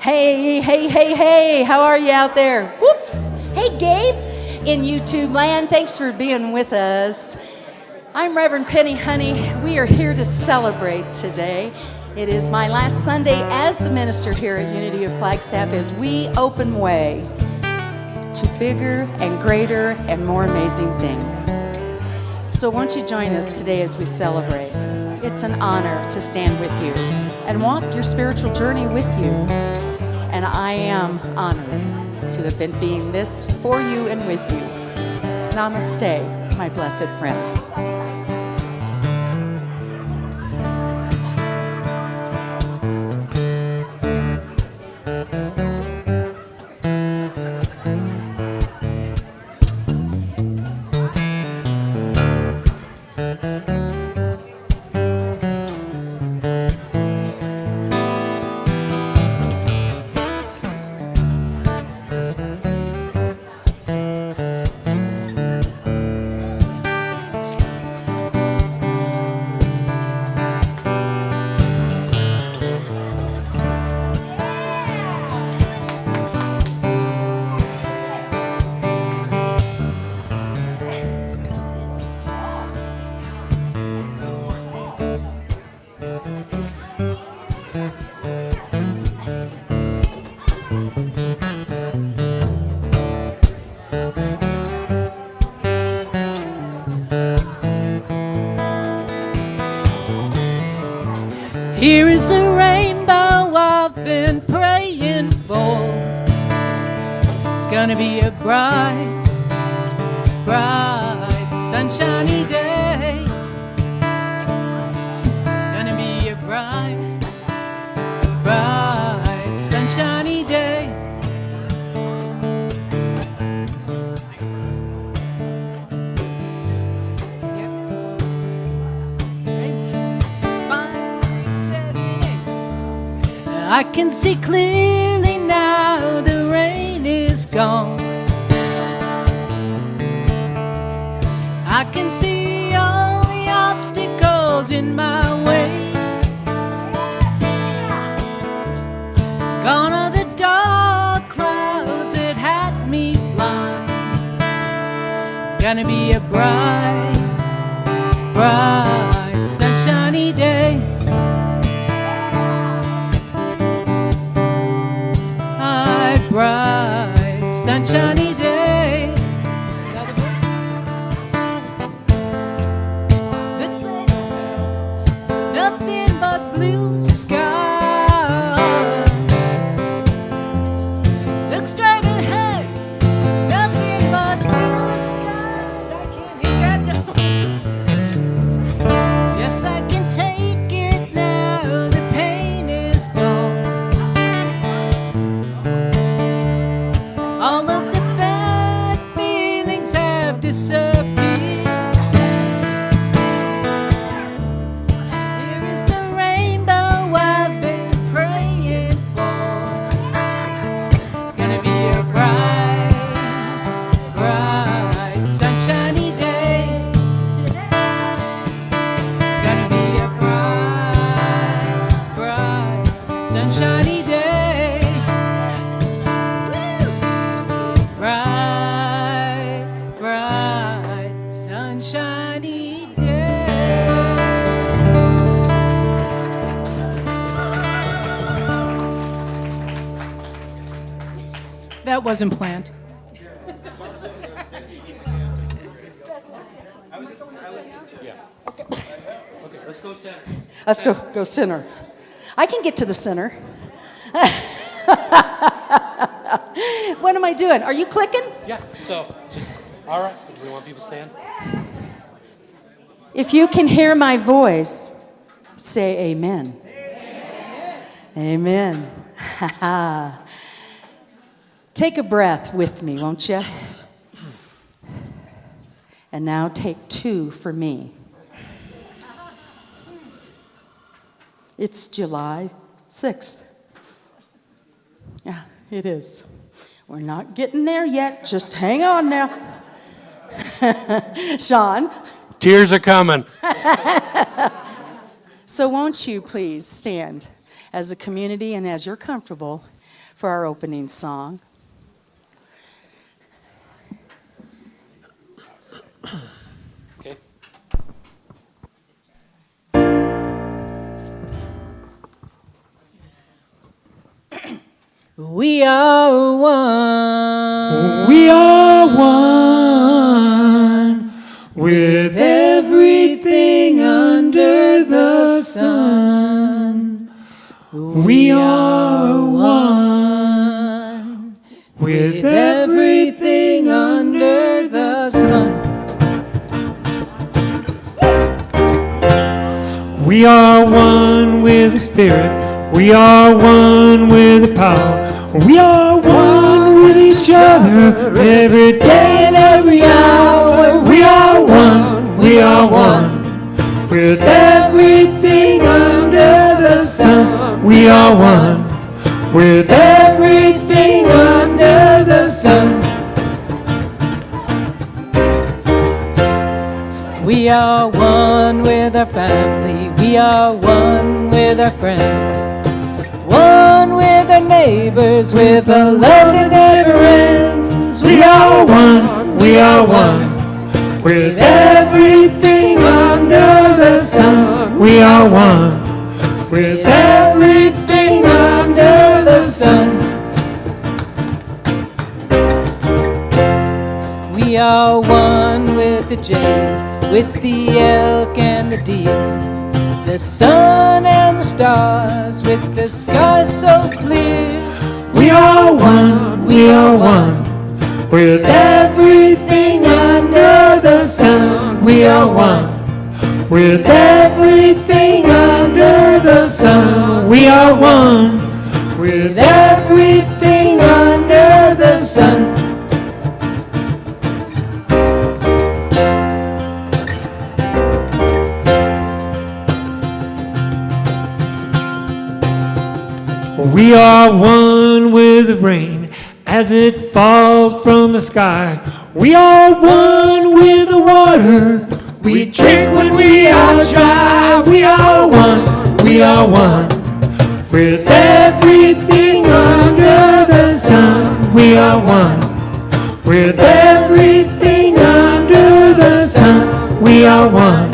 Hey, hey, hey, hey, how are you out there? Whoops. Hey, Gabe, in YouTube land, thanks for being with us. I'm Reverend Penny, honey. We are here to celebrate today. It is my last Sunday as the minister here at Unity of Flagstaff as we open way to bigger and greater and more amazing things. So won't you join us today as we celebrate? It's an honor to stand with you and walk your spiritual journey with you. And I am honored to have been being this for you and with you. Namaste, my blessed friends. Here is a rainbow I've been praying for. It's gonna be a bright, bright, sunshiny day. Gonna be a bright, bright, sunshiny day. I can see clearly now the rain is gone. I can see all the obstacles in my way. Gone are the dark clouds that had me blind. It's gonna be a bright, bright, sunshiny day. Bright, sunshiny day. Nothing but blue sky. Look straight ahead. Nothing but blue skies. I can't hear that note. Yes, I can take it now. The pain is gone. All of the bad feelings have disappeared. Here is the rainbow I've been praying for. It's gonna be a bright, bright, sunshiny day. It's gonna be a bright, bright, sunshiny day. Bright, bright, sunshiny day. That wasn't planned. Let's go center. I can get to the center. What am I doing? Are you clicking? Yeah, so just, all right, we want people to stand. If you can hear my voice, say amen. Amen. Amen. Take a breath with me, won't you? And now take two for me. It's July 6th. Yeah, it is. We're not getting there yet. Just hang on now. Sean. Tears are coming. So won't you please stand as a community and as you're comfortable for our opening song. Okay. We are one. We are one with everything under the sun. We are one with everything under the sun. We are one with the Spirit. We are one with the power. We are one with each other every day and every hour. We are one. We are one with everything under the sun. We are one with everything under the sun. We are one with our family. We are one with our friends. One with our neighbors, with a love that never ends. We are one. We are one with everything under the sun. We are one with everything under the sun. We are one with the jays, with the elk and the deer, the sun and the stars, with the sky so clear. We are one. We are one with everything under the sun. We are one with everything under the sun. We are one with everything under the sun. We are one with the rain as it falls from the sky. We are one with the water we drink when we are dry. We are one. We are one with everything under the sun. We are one with everything under the sun. We are one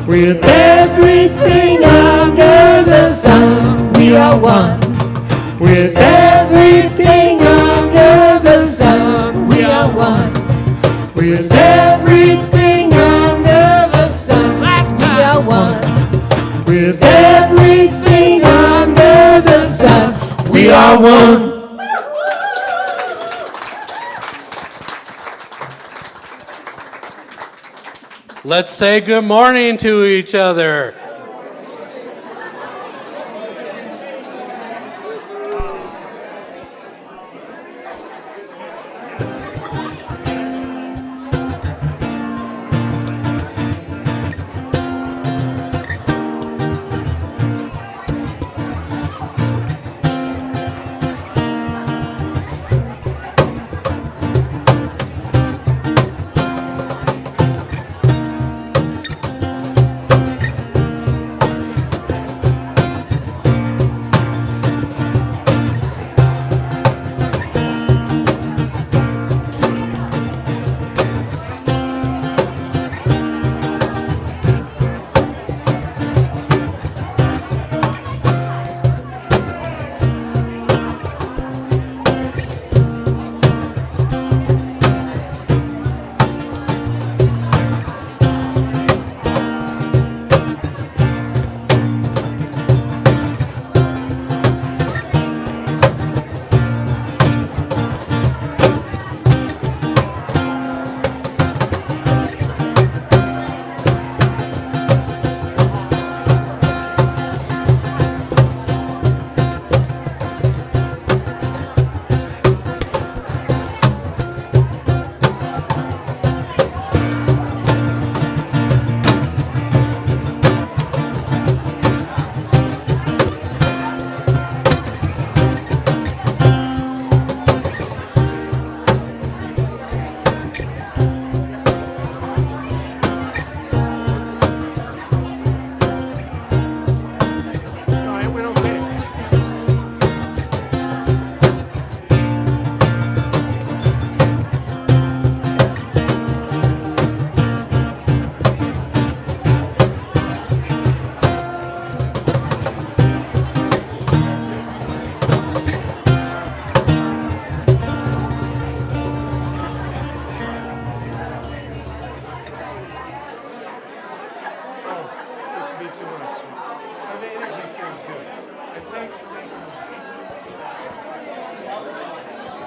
with everything under the sun. We are one with everything under the sun. We are one with everything under the sun. Last time. We are one with everything under the sun. We are one. Let's say good morning to each other.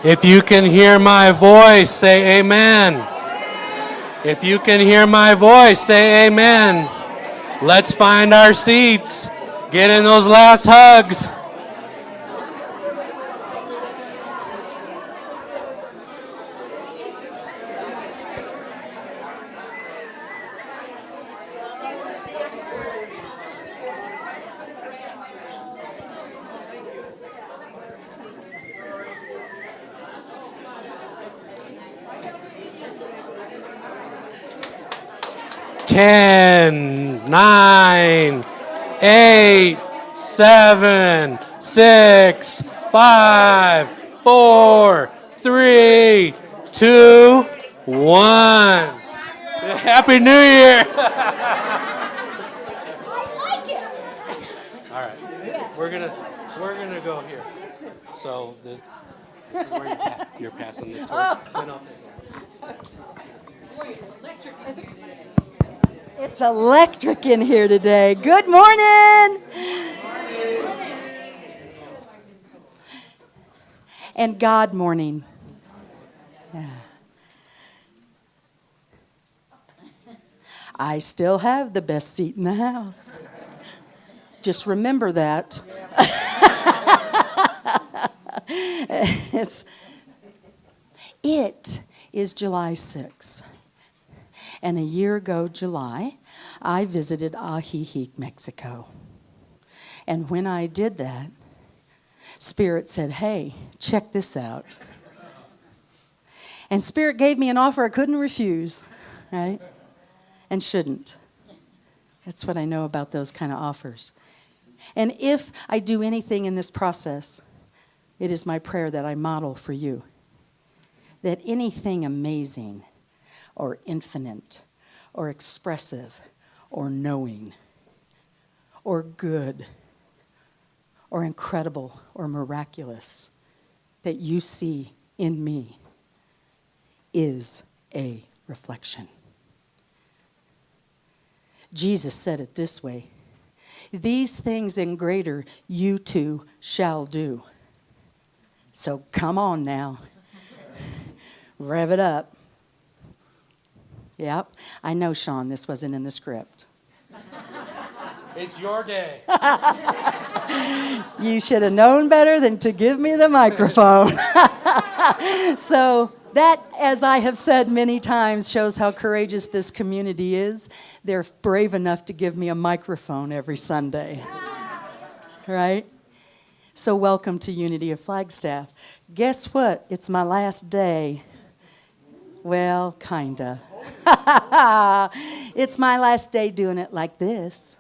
If you can hear my voice, say amen. If you can hear my voice, say amen. Let's find our seats. Get in those last hugs. Ten, 9, 8, 7, 6, 5, 4, 3, 2, 1. Happy New Year! All right, we're gonna go here. So you're passing the torch. Then I'll take it. It's electric in here today. Good morning. And God morning. Yeah. I still have the best seat in the house. Just remember that. It is July 6th. And a year ago, July, I visited Ajijic, Mexico. And when I did that, Spirit said, hey, check this out. And Spirit gave me an offer I couldn't refuse, right? And shouldn't. That's what I know about those kind of offers. And if I do anything in this process, it is my prayer that I model for you. That anything amazing or infinite, or expressive, or knowing, or good, or incredible, or miraculous that you see in me is a reflection. Jesus said it this way, these things and greater you too shall do. So come on now, rev it up. Yep. I know, Sean, this wasn't in the script. It's your day. You should have known better than to give me the microphone. So that, as I have said many times, shows how courageous this community is. They're brave enough to give me a microphone every Sunday. Right? So welcome to Unity of Flagstaff. Guess what? It's my last day. Well, kinda. It's my last day doing it like this.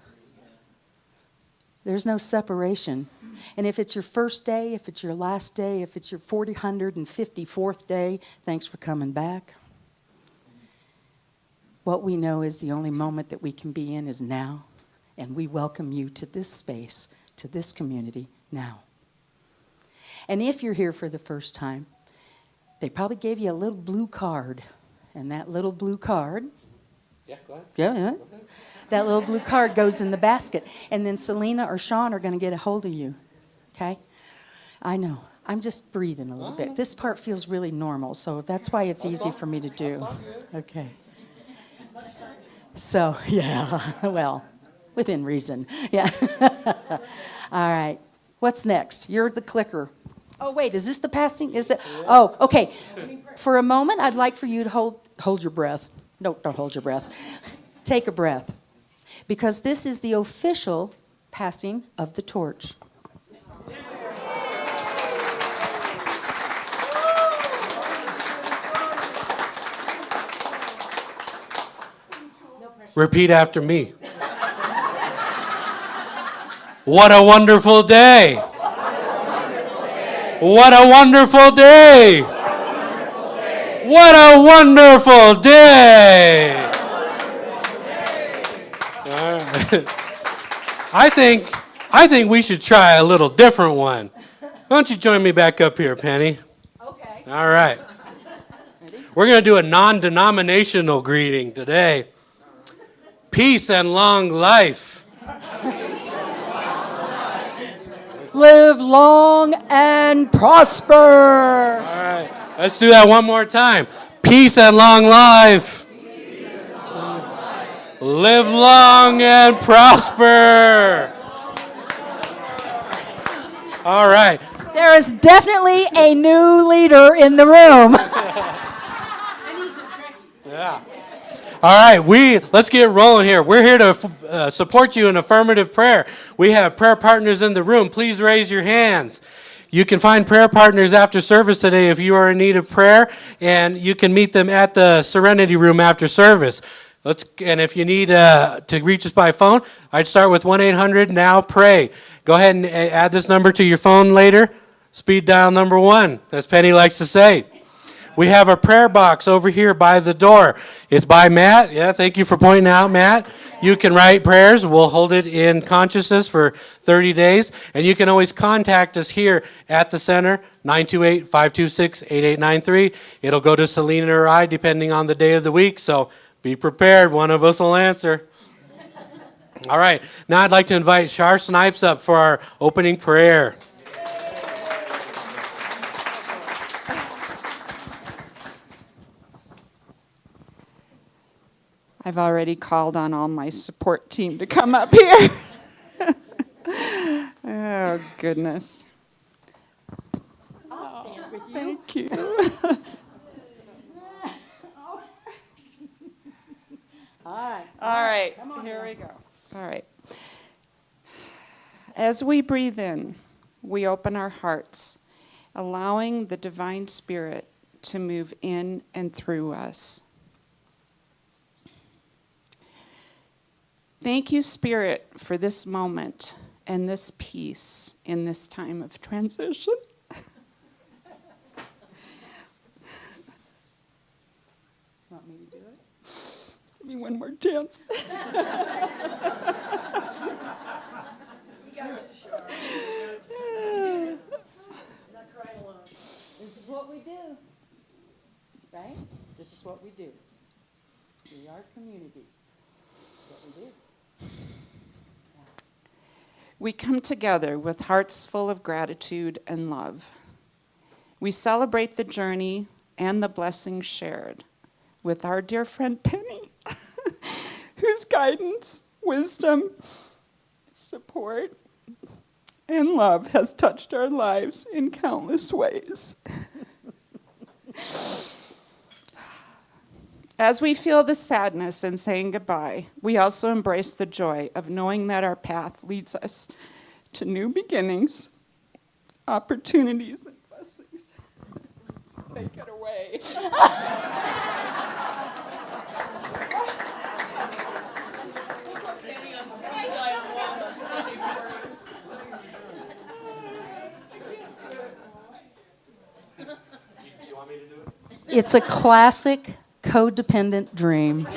There's no separation. And if it's your first day, if it's your last day, if it's your 454th day, thanks for coming back. What we know is the only moment that we can be in is now. And we welcome you to this space, to this community now. And if you're here for the first time, they probably gave you a little blue card. And that little blue card, Yeah, go ahead. yeah. That little blue card goes in the basket. And then Selena or Sean are going to get a hold of you. Okay? I know. I'm just breathing a little bit. This part feels really normal, so that's why it's easy for me to do. Okay. So, yeah, well, within reason. Yeah. All right. What's next? You're the clicker. Oh, wait, is this the passing? Is it? Oh, okay. For a moment, I'd like for you to hold your breath. No, don't hold your breath. Take a breath. Because this is the official passing of the torch. Repeat after me. What a wonderful day. What a wonderful day. What a wonderful day. All right. I think we should try a little different one. Why don't you join me back up here, Penny? Okay. All right. We're going to do a non-denominational greeting today. Peace and long life. live long and prosper. All right. Let's do that one more time. Peace and long life. Live long and prosper. All right. There is definitely a new leader in the room. Yeah. All right, let's get rolling here. We're here to support you in affirmative prayer. We have prayer partners in the room. Please raise your hands. You can find prayer partners after service today if you are in need of prayer, and you can meet them at the Serenity Room after service. And if you need to reach us by phone, I'd start with 1-800-NOW-PRAY. Go ahead and add this number to your phone later. Speed dial number 1, as Penny likes to say. We have a prayer box over here by the door. It's by Matt. Yeah, thank you for pointing out, Matt. You can write prayers. We'll hold it in consciousness for 30 days. And you can always contact us here at the center, 928-526-8893. It'll go to Selena or I, depending on the day of the week. So be prepared. One of us will answer. All right. Now I'd like to invite Shar Snipes up for our opening prayer. I've already called on all my support team to come up here. Oh, goodness. I'll stand with you. Thank you. All right, here we go. All right. As we breathe in, we open our hearts, allowing the divine spirit to move in and through us. Thank you, Spirit, for this moment and this peace in this time of transition. Want me to do it? Give me one more chance. This is what we do, right? This is what we do. We are community. This is what we do. We come together with hearts full of gratitude and love. We celebrate the journey and the blessings shared with our dear friend Penni, whose guidance, wisdom, support, and love has touched our lives in countless ways. As we feel the sadness in saying goodbye, we also embrace the joy of knowing that our path leads us to new beginnings, opportunities, and blessings. Take it away. It's a classic codependent dream.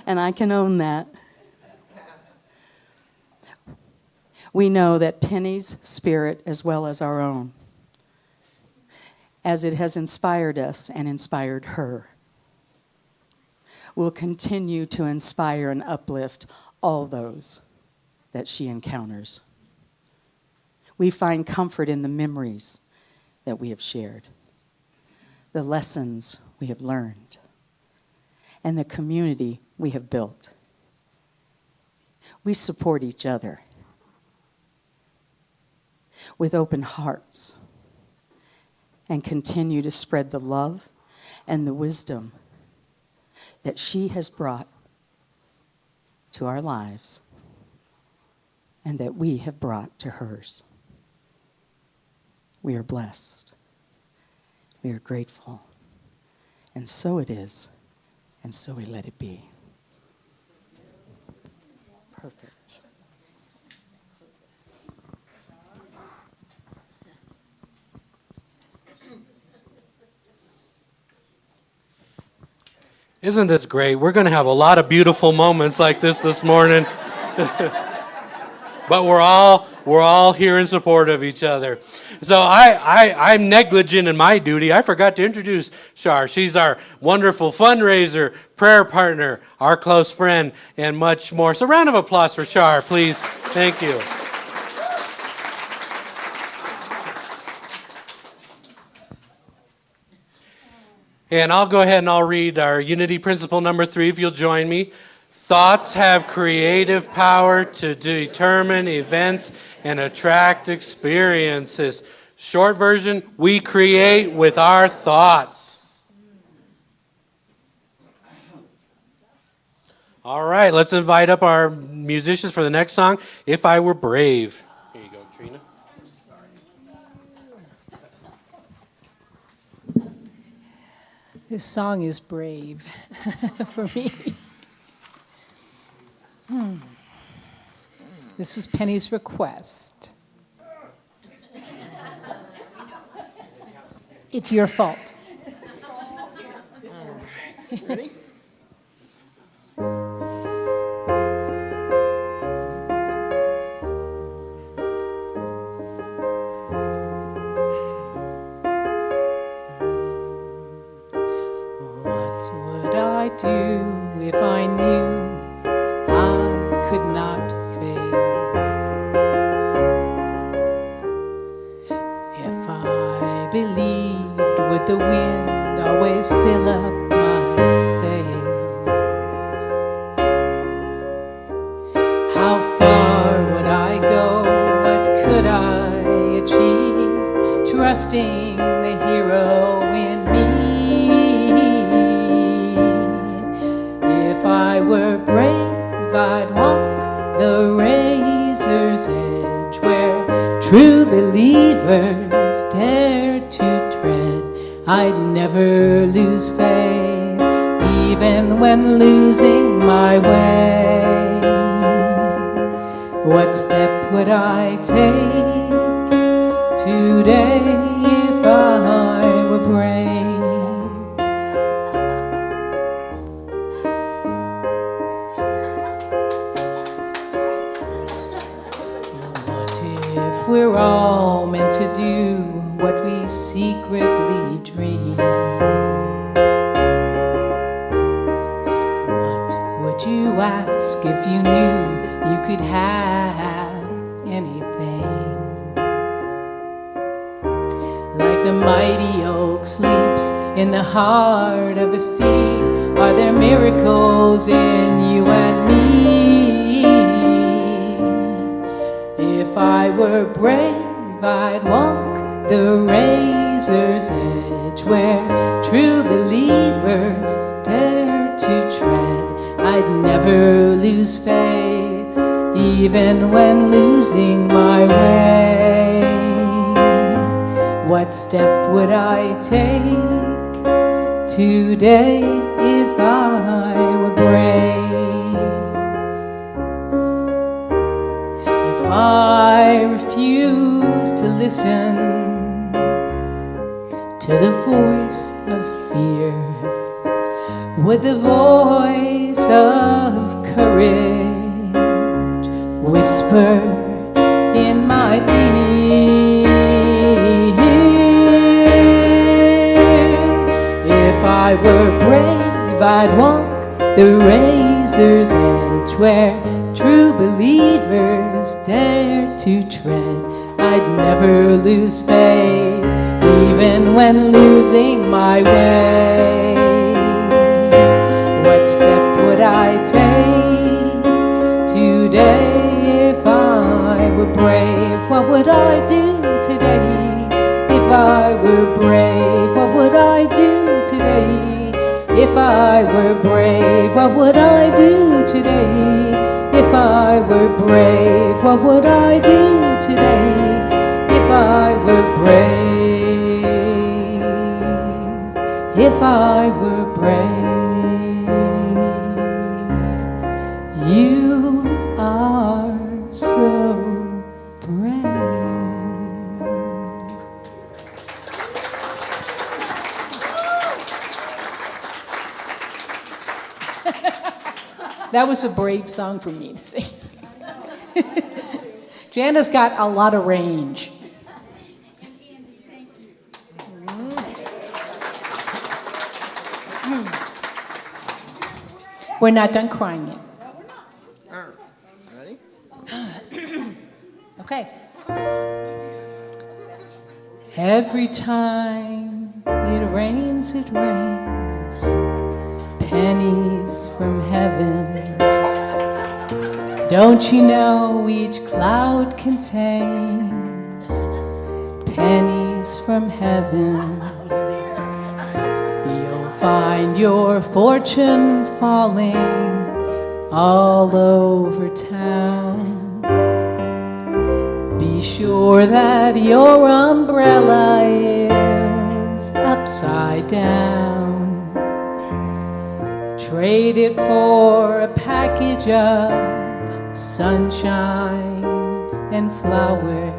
And I can own that. We know that Penni's spirit as well as our own, as it has inspired us and inspired her, will continue to inspire and uplift all those that she encounters. We find comfort in the memories that we have shared, the lessons we have learned, and the community we have built. We support each other with open hearts and continue to spread the love and the wisdom that she has brought to our lives and that we have brought to hers. We are blessed. We are grateful. And so it is, and so we let it be. Perfect. Isn't this great? We're going to have a lot of beautiful moments like this morning. But we're all here in support of each other. So I'm negligent in my duty. I forgot to introduce Shar. She's our wonderful fundraiser, prayer partner, our close friend, and much more. So round of applause for Shar, please. Thank you. And I'll go ahead and I'll read our unity principle number 3, if you'll join me. Thoughts have creative power to determine events and attract experiences. Short version, we create with our thoughts. All right, let's invite up our musicians for the next song, If I Were Brave. Here you go, Trina. This song is brave for me. This was Penny's request. It's your fault. Ready? What would I do if I knew I could not fail? If I believed, would the wind always fill up my sail? How far would I go? What could I achieve? Trusting the hero in me. If I were brave, I'd walk the razor's edge where true believers dare to tread. I'd never lose faith, even when losing my way. What step would I take today if I were brave? If we're all meant to do what we secretly dream, what would you ask if you knew you could have anything? Like the mighty oak sleeps in the heart of a seed, are there miracles in you and me? If I were brave, I'd walk the razor's edge where true believers dare to tread. I'd never lose faith, even when losing my way. What step would I take today if I were brave? If I refuse to listen to the voice of fear, would the voice of courage whisper in my ear? If I were brave, I'd walk the razor's edge where true believers dare to tread. I'd never lose faith, even when losing my way. What step would I take today if I were brave? What would I do today if I were brave? What would I do today if I were brave? What would I do today if I were brave? What would I do today if I were brave? If I were brave, you are so brave. That was a brave song for me to sing. Jana's got a lot of range. We're not done crying yet. Ready? Okay. Every time it rains, pennies from heaven. Don't you know each cloud contains pennies from heaven? You'll find your fortune falling all over town. Be sure that your umbrella is upside down. Trade it for a package of sunshine and flowers.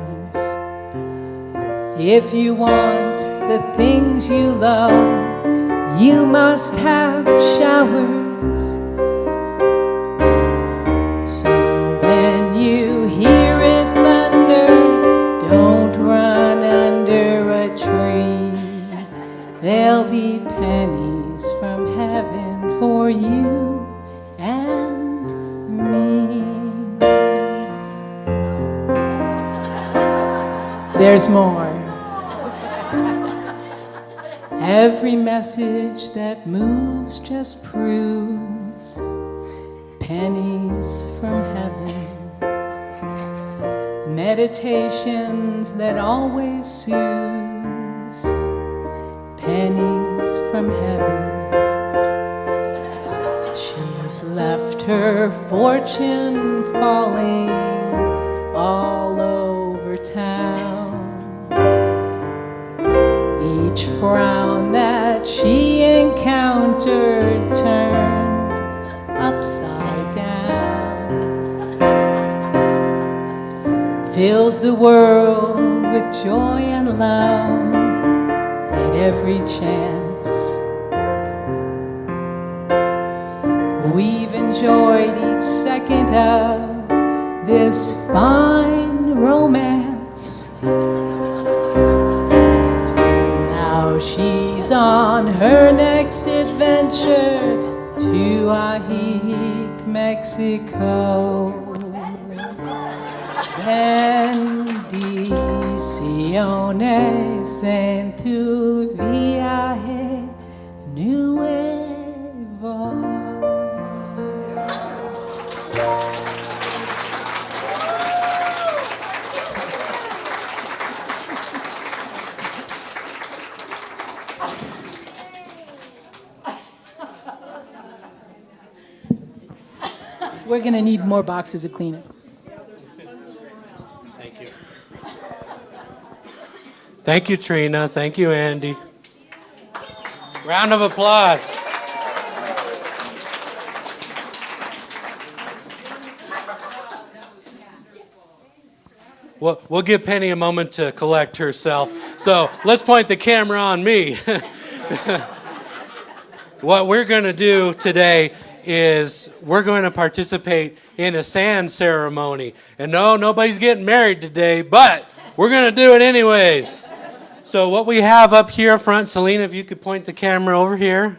If you want the things you love, you must have showers. So when you hear it thunder, don't run under a tree. There'll be pennies from heaven for you and me. There's more. Every message that moves just proves pennies from heaven. Meditations that always soothes pennies from heaven. She's left her fortune falling all over town. Each frown that she encountered turned upside down. Fills the world with joy and love at every chance. We've enjoyed each second of this fine romance. Now she's on her next adventure to Ajijic, Mexico. Bendiciones en tu viaje nuevo. We're going to need more boxes of cleanup. Thank you. Thank you, Trina. Thank you, Andy. Round of applause. We'll give Penny a moment to collect herself. So let's point the camera on me. What we're going to do today is we're going to participate in a sand ceremony. And no, nobody's getting married today, but we're going to do it anyways. So what we have up here front, Selena, if you could point the camera over here.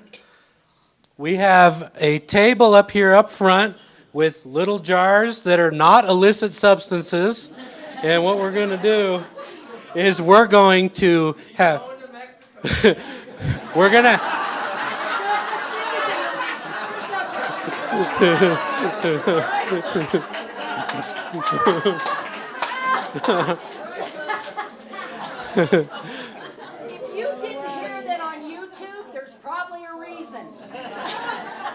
We have a table up here up front with little jars that are not illicit substances. And what we're going to do is we're going to have... we're going to... If you didn't hear that on YouTube, there's probably a reason.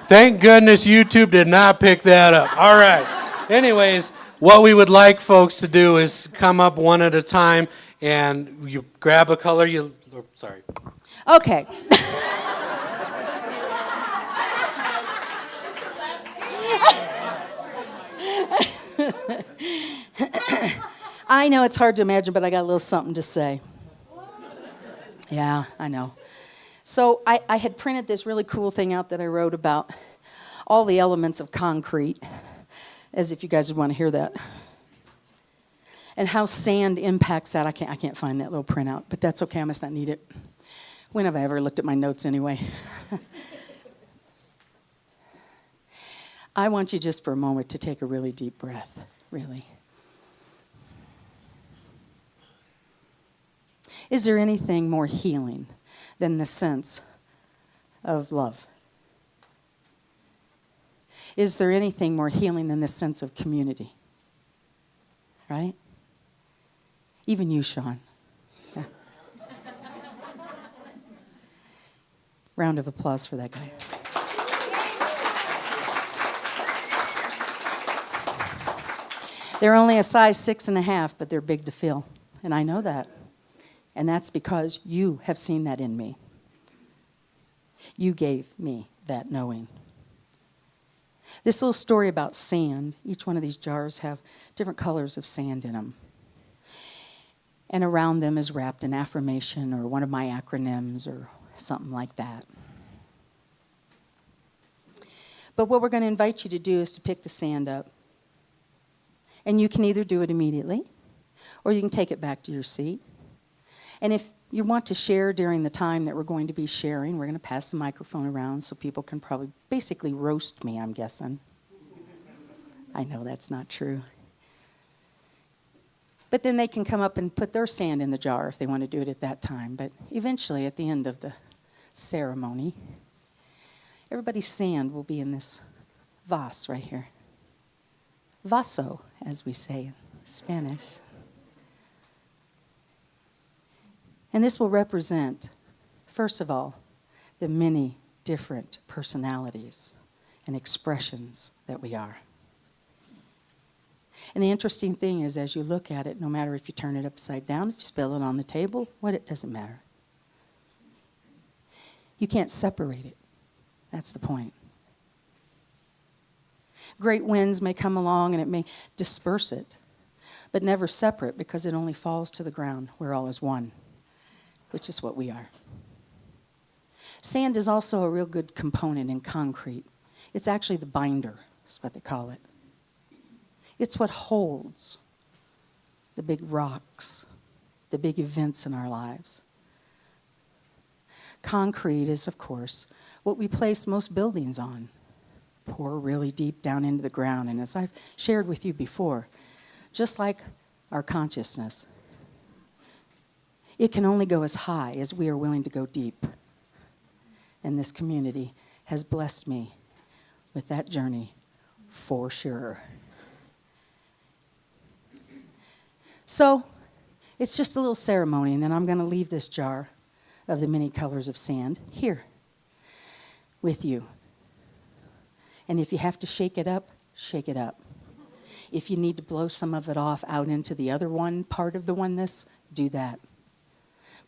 Thank goodness YouTube did not pick that up. All right. Anyways, what we would like folks to do is come up one at a time, and you grab a color. Sorry. Okay. I know it's hard to imagine, but I got a little something to say. Yeah, I know. So I had printed this really cool thing out that I wrote about all the elements of concrete, as if you guys would want to hear that. And how sand impacts that. I can't find that little printout, but that's okay. I must not need it. When have I ever looked at my notes anyway? I want you just for a moment to take a really deep breath, really. Is there anything more healing than the sense of love? Is there anything more healing than this sense of community? Right? Even you, Sean. Yeah. Round of applause for that guy. They're only a size 6.5, but they're big to fill. And I know that. And that's because you have seen that in me. You gave me that knowing. This little story about sand, each one of these jars have different colors of sand in them. And around them is wrapped an affirmation or one of my acronyms or something like that. But what we're going to invite you to do is to pick the sand up. And you can either do it immediately, or you can take it back to your seat. And if you want to share during the time that we're going to be sharing, we're going to pass the microphone around so people can probably basically roast me, I'm guessing. I know that's not true. But then they can come up and put their sand in the jar if they want to do it at that time. But eventually, at the end of the ceremony, everybody's sand will be in this vase right here. Vaso, as we say in Spanish. And this will represent, first of all, the many different personalities and expressions that we are. And the interesting thing is, as you look at it, no matter if you turn it upside down, if you spill it on the table, it doesn't matter. You can't separate it. That's the point. Great winds may come along and it may disperse it, but never separate because it only falls to the ground where all is one, which is what we are. Sand is also a real good component in concrete. It's actually the binder, is what they call it. It's what holds the big rocks, the big events in our lives. Concrete is, of course, what we place most buildings on. Pour really deep down into the ground. And as I've shared with you before, just like our consciousness, it can only go as high as we are willing to go deep. And this community has blessed me with that journey for sure. So it's just a little ceremony, and then I'm going to leave this jar of the many colors of sand here with you. And if you have to shake it up, shake it up. If you need to blow some of it off out into the other one, part of the oneness, do that.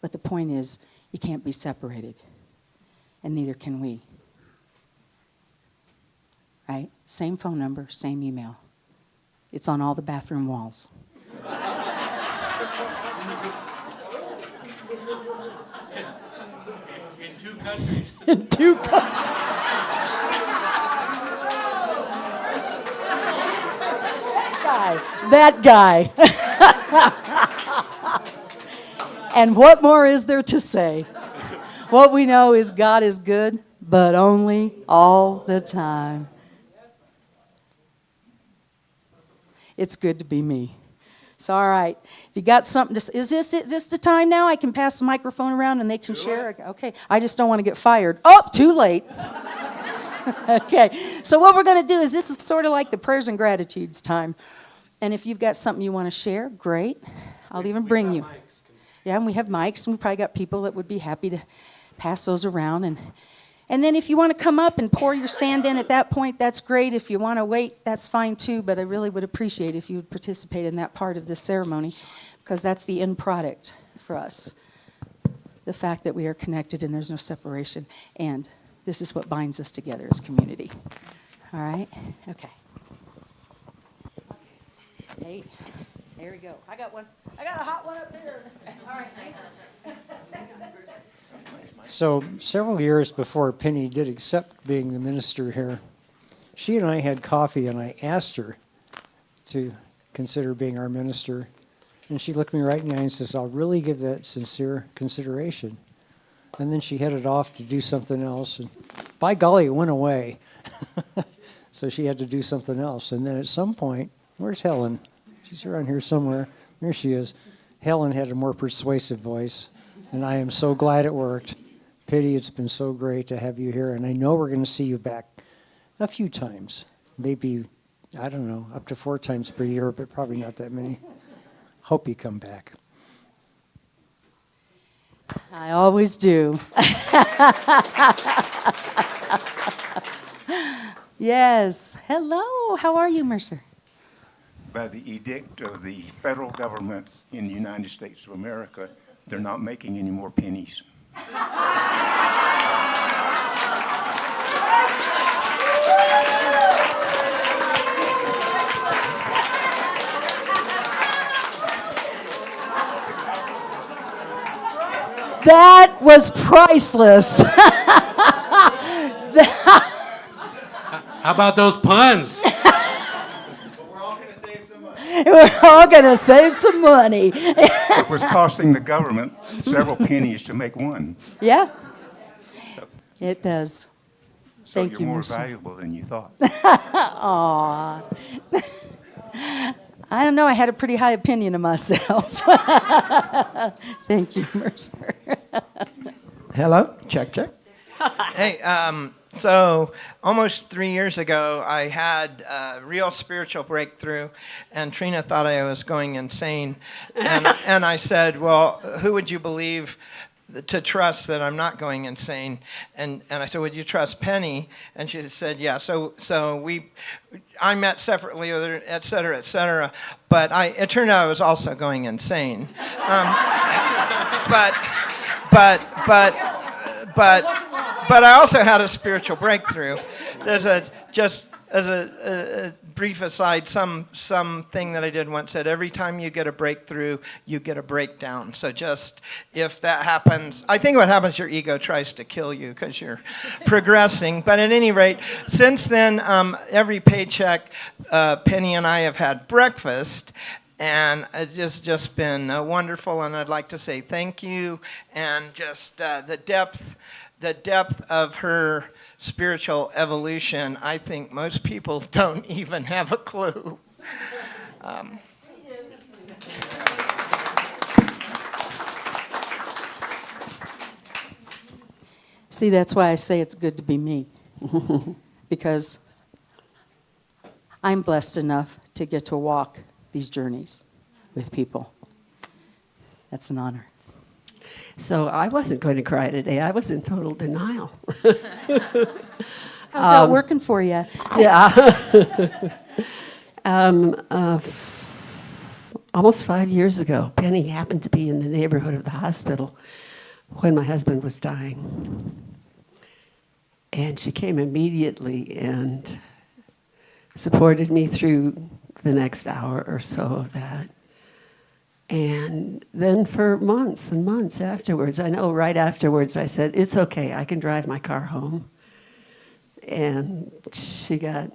But the point is, you can't be separated, and neither can we. Right? Same phone number, same email. It's on all the bathroom walls. In 2 countries. In 2 countries. That guy. And what more is there to say? What we know is God is good, but only all the time. It's good to be me. So, all right. If you got something to say, is this the time now? I can pass the microphone around and they can share? Okay. I just don't want to get fired. Oh, too late. Okay. So what we're going to do is this is sort of like the prayers and gratitudes time. And if you've got something you want to share, great. I'll even bring you. Yeah, and we have mics, and we probably got people that would be happy to pass those around. And then if you want to come up and pour your sand in at that point, that's great. If you want to wait, that's fine too. But I really would appreciate if you would participate in that part of this ceremony, because that's the end product for us. The fact that we are connected and there's no separation. And this is what binds us together as community. All right? Okay. Hey, there we go. I got one. I got a hot one up here. All right. So several years before Penny did accept being the minister here, she and I had coffee, and I asked her to consider being our minister. And she looked me right in the eye and says, I'll really give that sincere consideration. And then she headed off to do something else. And by golly, it went away. So she had to do something else. And then at some point, where's Helen? She's around here somewhere. There she is. Helen had a more persuasive voice, and I am so glad it worked. Penny, it's been so great to have you here, and I know we're going to see you back a few times. Maybe, I don't know, up to 4 times per year, but probably not that many. Hope you come back. I always do. Yes. Hello. How are you, Mercer? By the edict of the federal government in the United States of America, they're not making any more pennies. That was priceless. How about those puns? We're all going to save some money. It was costing the government several pennies to make one. Yeah, it does. So Thank you're you, more Mercer. valuable than you thought. Aw. I don't know. I had a pretty high opinion of myself. Thank you, Mercer. Hello, check, check. Hey, so almost 3 years ago, I had a real spiritual breakthrough, and Trina thought I was going insane. And I said, well, who would you believe to trust that I'm not going insane? And I said, would you trust Penny? And she said, yeah. So I met separately with her, et cetera, et cetera. But it turned out I was also going insane. But I also had a spiritual breakthrough. There's just as a brief aside, something that I did once said, every time you get a breakthrough, you get a breakdown. So just if that happens, I think what happens, your ego tries to kill you because you're progressing. But at any rate, since then, every paycheck, Penny and I have had breakfast. And it's just been wonderful, and I'd like to say thank you. And just the depth of her spiritual evolution, I think most people don't even have a clue. See, that's why I say it's good to be me. Because I'm blessed enough to get to walk these journeys with people. That's an honor. So I wasn't going to cry today. I was in total denial. How's that working for you? Yeah. Almost 5 years ago, Penny happened to be in the neighborhood of the hospital when my husband was dying. And she came immediately and supported me through the next hour or so of that. And then for months and months afterwards, I know right afterwards, I said, it's okay, I can drive my car home. And she got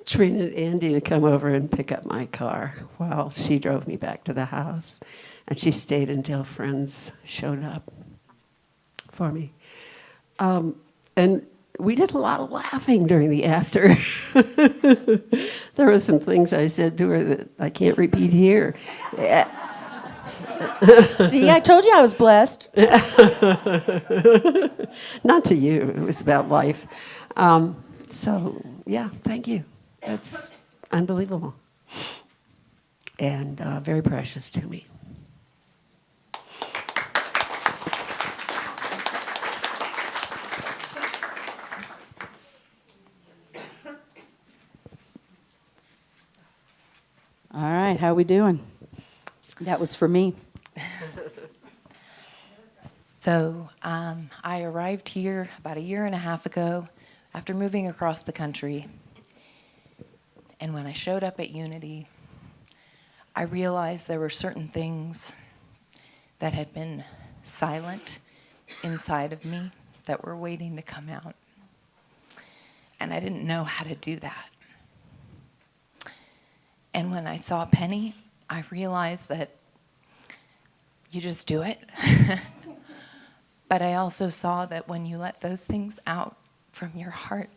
Trina and Andy to come over and pick up my car while she drove me back to the house. And she stayed until friends showed up for me. And we did a lot of laughing during the after. There were some things I said to her that I can't repeat here. See, I told you I was blessed. Not to you. It was about life. So, yeah, thank you. That's unbelievable. And very precious to me. All right, how we doing? That was for me. So I arrived here about a year and a half ago after moving across the country. And when I showed up at Unity, I realized there were certain things that had been silent inside of me that were waiting to come out. And I didn't know how to do that. And when I saw Penny, I realized that you just do it. But I also saw that when you let those things out from your heart,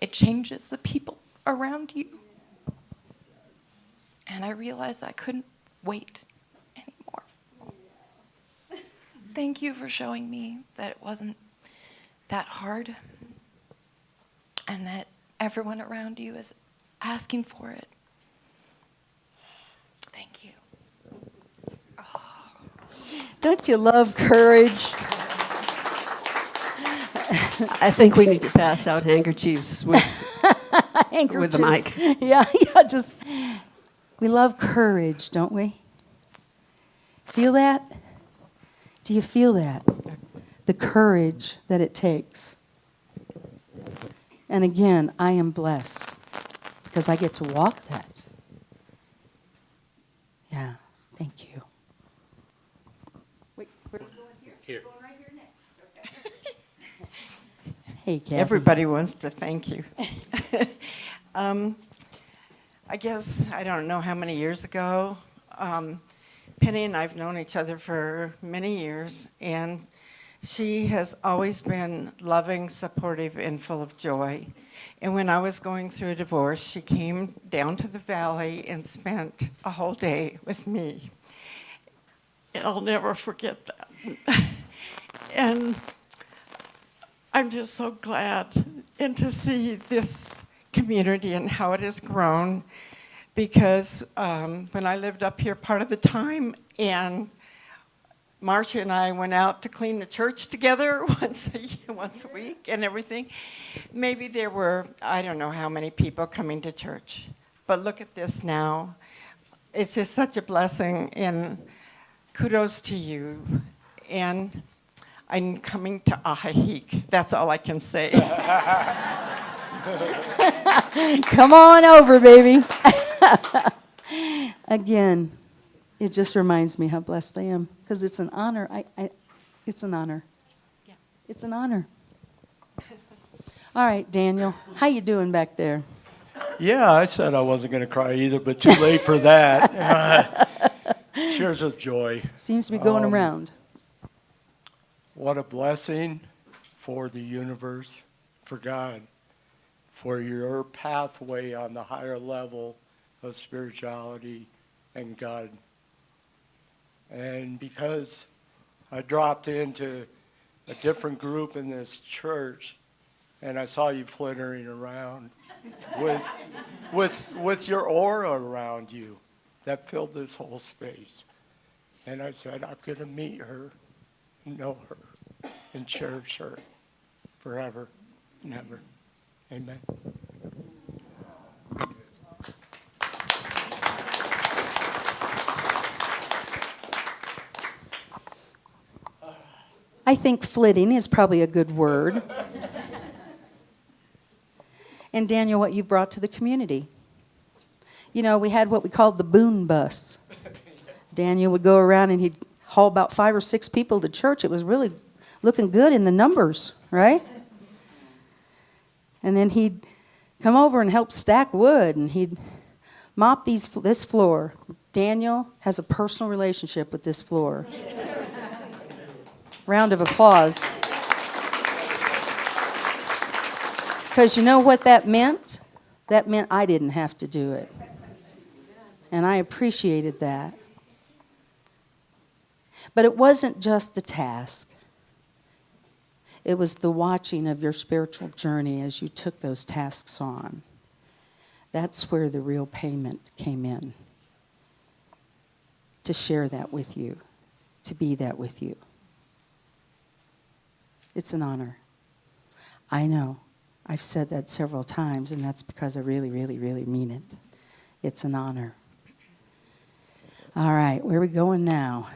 it changes the people around you. And I realized I couldn't wait anymore. Thank you for showing me that it wasn't that hard and that everyone around you is asking for it. Thank you. Don't you love courage? I think we need to pass out handkerchiefs with Handkerchiefs. the mic. Yeah, just, we love courage, don't we? Feel that? Do you feel that? The courage that it takes. And again, I am blessed because I get to walk that. Yeah, thank you. Wait, where are you going here? Here. Going right here next. Okay. Hey, Kathy. Everybody wants to thank you. I guess, I don't know how many years ago, Penny and I have known each other for many years, and she has always been loving, supportive, and full of joy. And when I was going through a divorce, she came down to the valley and spent a whole day with me. And I'll never forget that. And I'm just so glad and to see this community and how it has grown, because when I lived up here part of the time, and Marcia and I went out to clean the church together once a week and everything, maybe there were, I don't know how many people coming to church. But look at this now. It's just such a blessing, and kudos to you. And I'm coming to Ahahik. That's all I can say. Come on over, baby. Again, it just reminds me how blessed I am because it's an honor. It's an honor. Yeah. It's an honor. All right, Daniel, how you doing back there? Yeah, I said I wasn't going to cry either, but too late for that. Tears of joy. Seems to be going around. What a blessing for the universe, for God, for your pathway on the higher level of spirituality and God. And because I dropped into a different group in this church, and I saw you flittering around with your aura around you that filled this whole space. And I said, I'm going to meet her, know her, and cherish her forever and ever. Amen. I think flitting is probably a good word. And Daniel, what you've brought to the community. You know, we had what we called the boon bus. Daniel would go around and he'd haul about 5 or 6 people to church. It was really looking good in the numbers, right? And then he'd come over and help stack wood, and he'd mop this floor. Daniel has a personal relationship with this floor. Round of applause. Because you know what that meant? That meant I didn't have to do it. And I appreciated that. But it wasn't just the task. It was the watching of your spiritual journey as you took those tasks on. That's where the real payment came in. To share that with you. To be that with you. It's an honor. I know. I've said that several times, and that's because I really, really, really mean it. It's an honor. All right, where are we going now?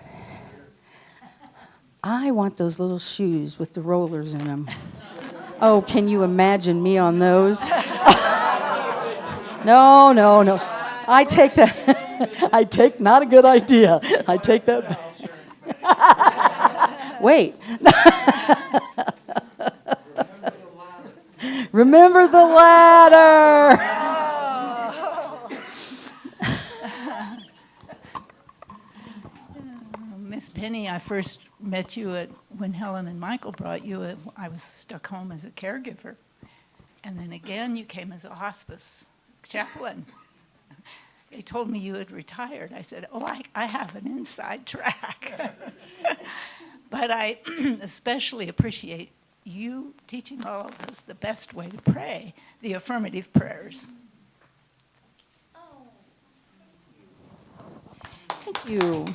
I want those little shoes with the rollers in them. Oh, can you imagine me on those? No. I take that. Not a good idea. I take that back. Wait. Remember the ladder. Miss Penny, I first met you when Helen and Michael brought you. I was stuck home as a caregiver. And then again, you came as a hospice chaplain. They told me you had retired. I said, oh, I have an inside track. But I especially appreciate you teaching all of us the best way to pray, the affirmative prayers. Thank you.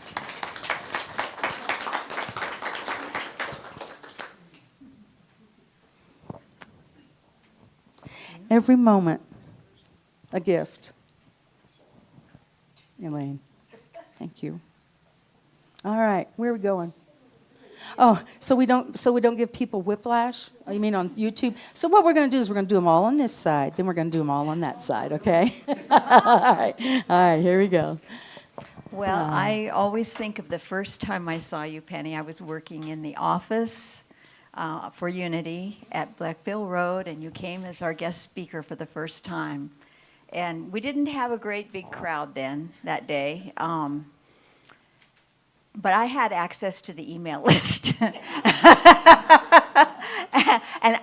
Every moment, a gift. Elaine, thank you. All right, where are we going? Oh, so we don't give people whiplash? Oh, you mean on YouTube? So what we're going to do is we're going to do them all on this side, then we're going to do them all on that side, okay? All right, here we go. Well, I always think of the first time I saw you, Penny. I was working in the office for Unity at Blackville Road, and you came as our guest speaker for the first time. And we didn't have a great big crowd then, that day. But I had access to the email list. And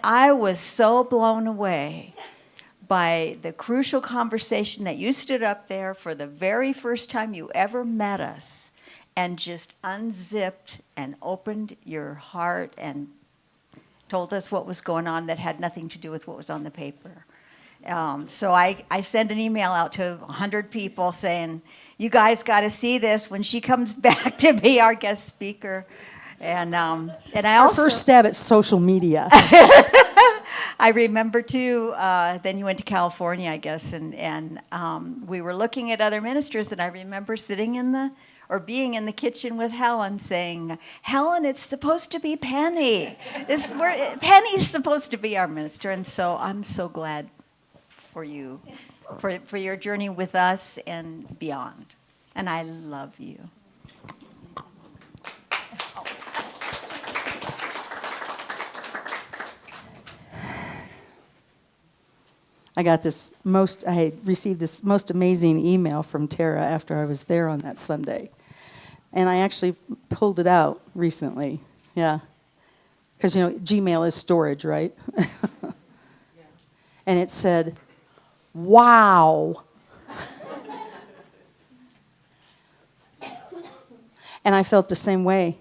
I was so blown away by the crucial conversation that you stood up there for the very first time you ever met us and just unzipped and opened your heart and told us what was going on that had nothing to do with what was on the paper. So I sent an email out to 100 people saying, you guys got to see this when she comes back to be our guest speaker. And I Our also... first stab at social media. I remember, too, then you went to California, I guess, and we were looking at other ministers, and I remember sitting being in the kitchen with Helen saying, Helen, it's supposed to be Penny. Penny's supposed to be our minister, and so I'm so glad for you, for your journey with us and beyond. And I love you. I received this most amazing email from Tara after I was there on that Sunday. And I actually pulled it out recently, yeah. Because, Gmail is storage, right? Yeah. And it said, wow. And I felt the same way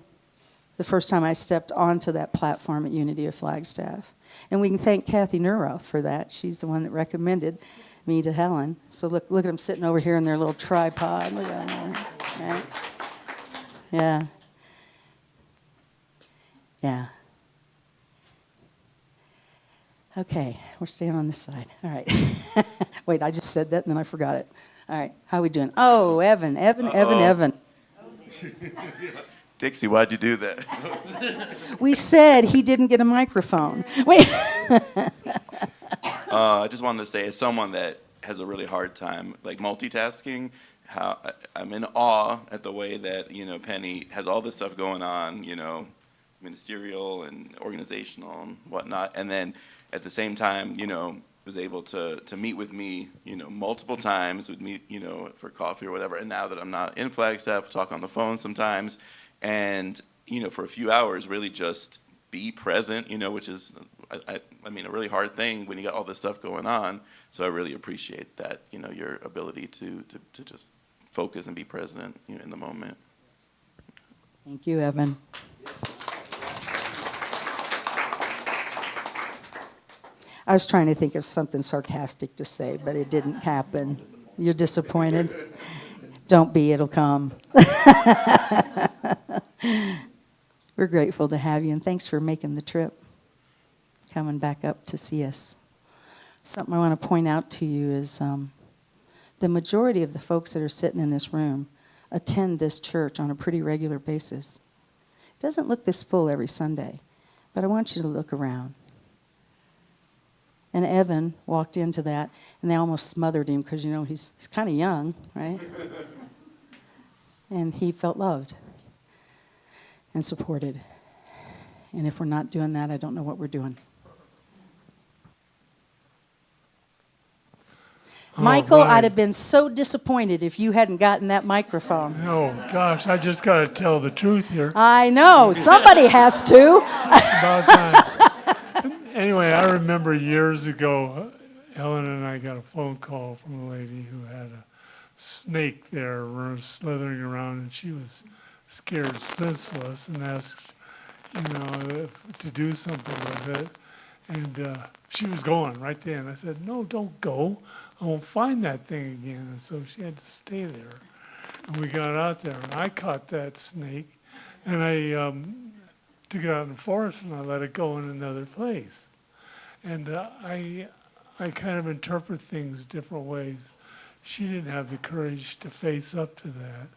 the first time I stepped onto that platform at Unity of Flagstaff. And we can thank Kathy Neuroth for that. She's the one that recommended me to Helen. So look at them sitting over here in their little tripod. Look at them. Right? Yeah. Yeah. Okay, we're staying on this side. All right. Wait, I just said that and then I forgot it. All right, how are we doing? Oh, Evan. Dixie, why'd you do that? We said he didn't get a microphone. Wait. I just wanted to say, as someone that has a really hard time multitasking, how I'm in awe at the way that Penny has all this stuff going on, ministerial and organizational and whatnot, and then at the same time, was able to meet with me, multiple times with me, for coffee or whatever. And now that I'm not in Flagstaff, talk on the phone sometimes, and for a few hours, really just be present, which is, I mean, a really hard thing when you got all this stuff going on. So I really appreciate that, your ability to just focus and be present, in the moment. Thank you, Evan. I was trying to think of something sarcastic to say, but it didn't happen. You're disappointed? Don't be, it'll come. We're grateful to have you, and thanks for making the trip, coming back up to see us. Something I want to point out to you is the majority of the folks that are sitting in this room attend this church on a pretty regular basis. It doesn't look this full every Sunday, but I want you to look around. And Evan walked into that, and they almost smothered him because, he's kind of young, right? And he felt loved and supported. And if we're not doing that, I don't know what we're doing. Michael, right. I'd have been so disappointed if you hadn't gotten that microphone. Oh, gosh, I just got to tell the truth here. I know. Somebody has to. About time. Anyway, I remember years ago, Helen and I got a phone call from a lady who had a snake there slithering around, and she was scared senseless and asked, to do something with it. And she was going right then. I said, no, don't go. I won't find that thing again. And so she had to stay there. And we got out there, and I caught that snake, and I took it out in the forest, and I let it go in another place. And I kind of interpret things different ways. She didn't have the courage to face up to that,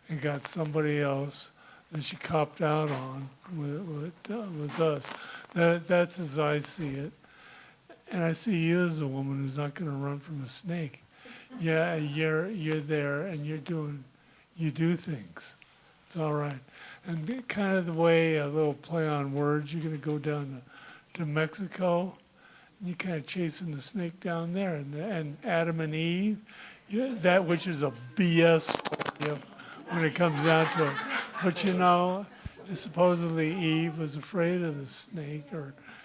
and got somebody else that she copped out on with us. That's as I see it. And I see you as a woman who's not going to run from a snake. Yeah, you're there, and you do things. It's all right. And kind of the way, a little play on words, you're going to go down to Mexico, and you're kind of chasing the snake down there. And Adam and Eve, that which is a BS story when it comes down to it. But supposedly Eve was afraid of the snake,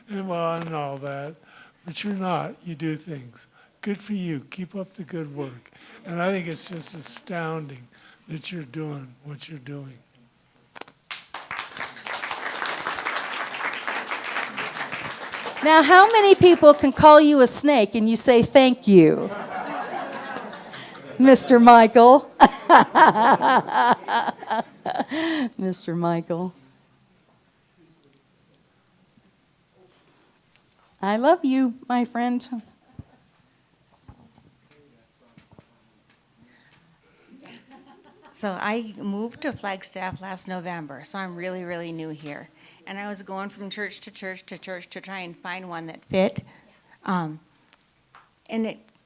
and all that. But you're not. You do things. Good for you. Keep up the good work. And I think it's just astounding that you're doing what you're doing. Now, how many people can call you a snake and you say thank you? Mr. Michael. Mr. Michael. I love you, my friend. So I moved to Flagstaff last November, so I'm really, really new here. And I was going from church to church to church to try and find one that fit.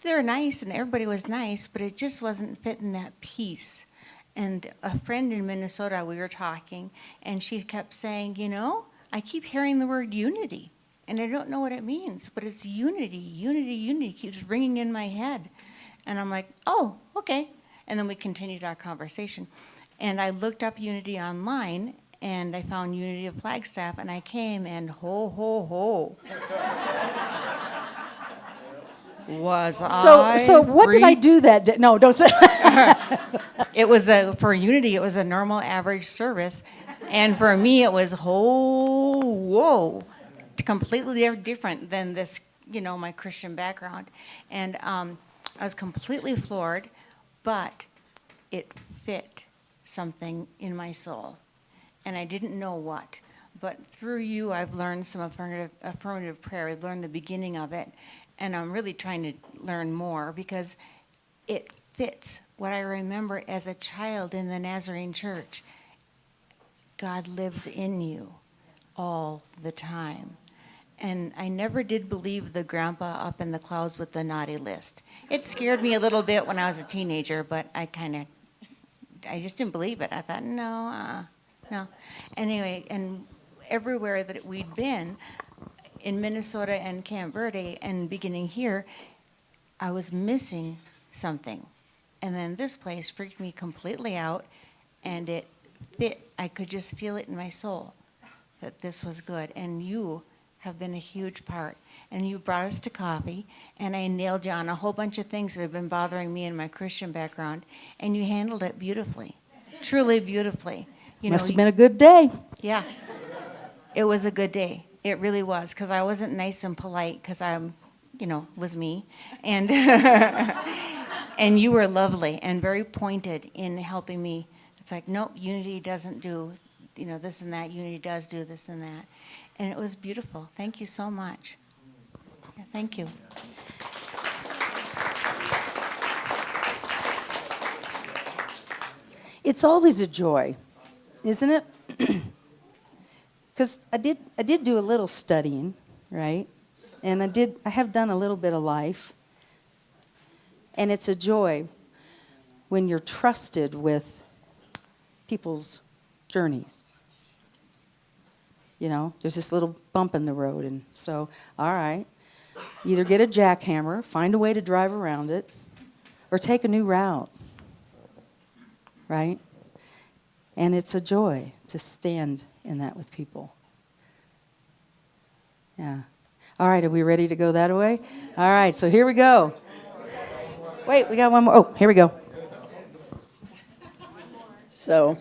They're nice, and everybody was nice, but it just wasn't fitting that piece. And a friend in Minnesota, we were talking, and she kept saying, I keep hearing the word unity, and I don't know what it means, but it's unity, unity, unity keeps ringing in my head. And I'm like, oh, okay. And then we continued our conversation. And I looked up unity online, and I found Unity of Flagstaff, and I came, and ho, ho, ho. So what did I do that day? No, don't say. It was for Unity, it was a normal average service. And for me, it was whoa, completely different than this, my Christian background. And I was completely floored, but it fit something in my soul. And I didn't know what. But through you, I've learned some affirmative prayer. I've learned the beginning of it. And I'm really trying to learn more because it fits what I remember as a child in the Nazarene church. God lives in you all the time. And I never did believe the grandpa up in the clouds with the naughty list. It scared me a little bit when I was a teenager, but I just didn't believe it. I thought, no. Anyway, and everywhere that we'd been, in Minnesota and Camp Verde and beginning here, I was missing something. And then this place freaked me completely out, and it fit. I could just feel it in my soul that this was good. And you have been a huge part. And you brought us to coffee, and I nailed you on a whole bunch of things that have been bothering me in my Christian background, and you handled it beautifully, truly beautifully. Must have been a good day. Yeah, it was a good day. It really was, because I wasn't nice and polite, because I'm, was me. And and you were lovely and very pointed in helping me. It's like, nope, Unity doesn't do, this and that. Unity does do this and that. And it was beautiful. Thank you so much. Yeah, thank you. It's always a joy, isn't it? Because I did do a little studying, right? And I have done a little bit of life. And it's a joy when you're trusted with people's journeys. There's this little bump in the road, and so, all right, either get a jackhammer, find a way to drive around it, or take a new route, right? And it's a joy to stand in that with people. Yeah. All right, are we ready to go that way? All right, so here we go. Wait, we got one more. Oh, here we go. So,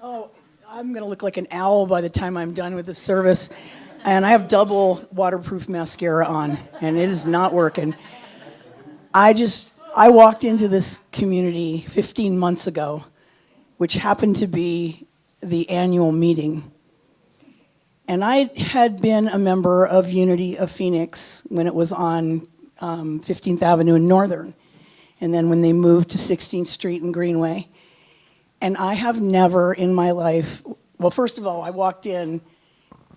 I'm going to look like an owl by the time I'm done with the service. And I have double waterproof mascara on, and it is not working. I walked into this community 15 months ago, which happened to be the annual meeting. And I had been a member of Unity of Phoenix when it was on 15th Avenue in Northern, and then when they moved to 16th Street and Greenway. And I have never in my life, well, first of all, I walked in,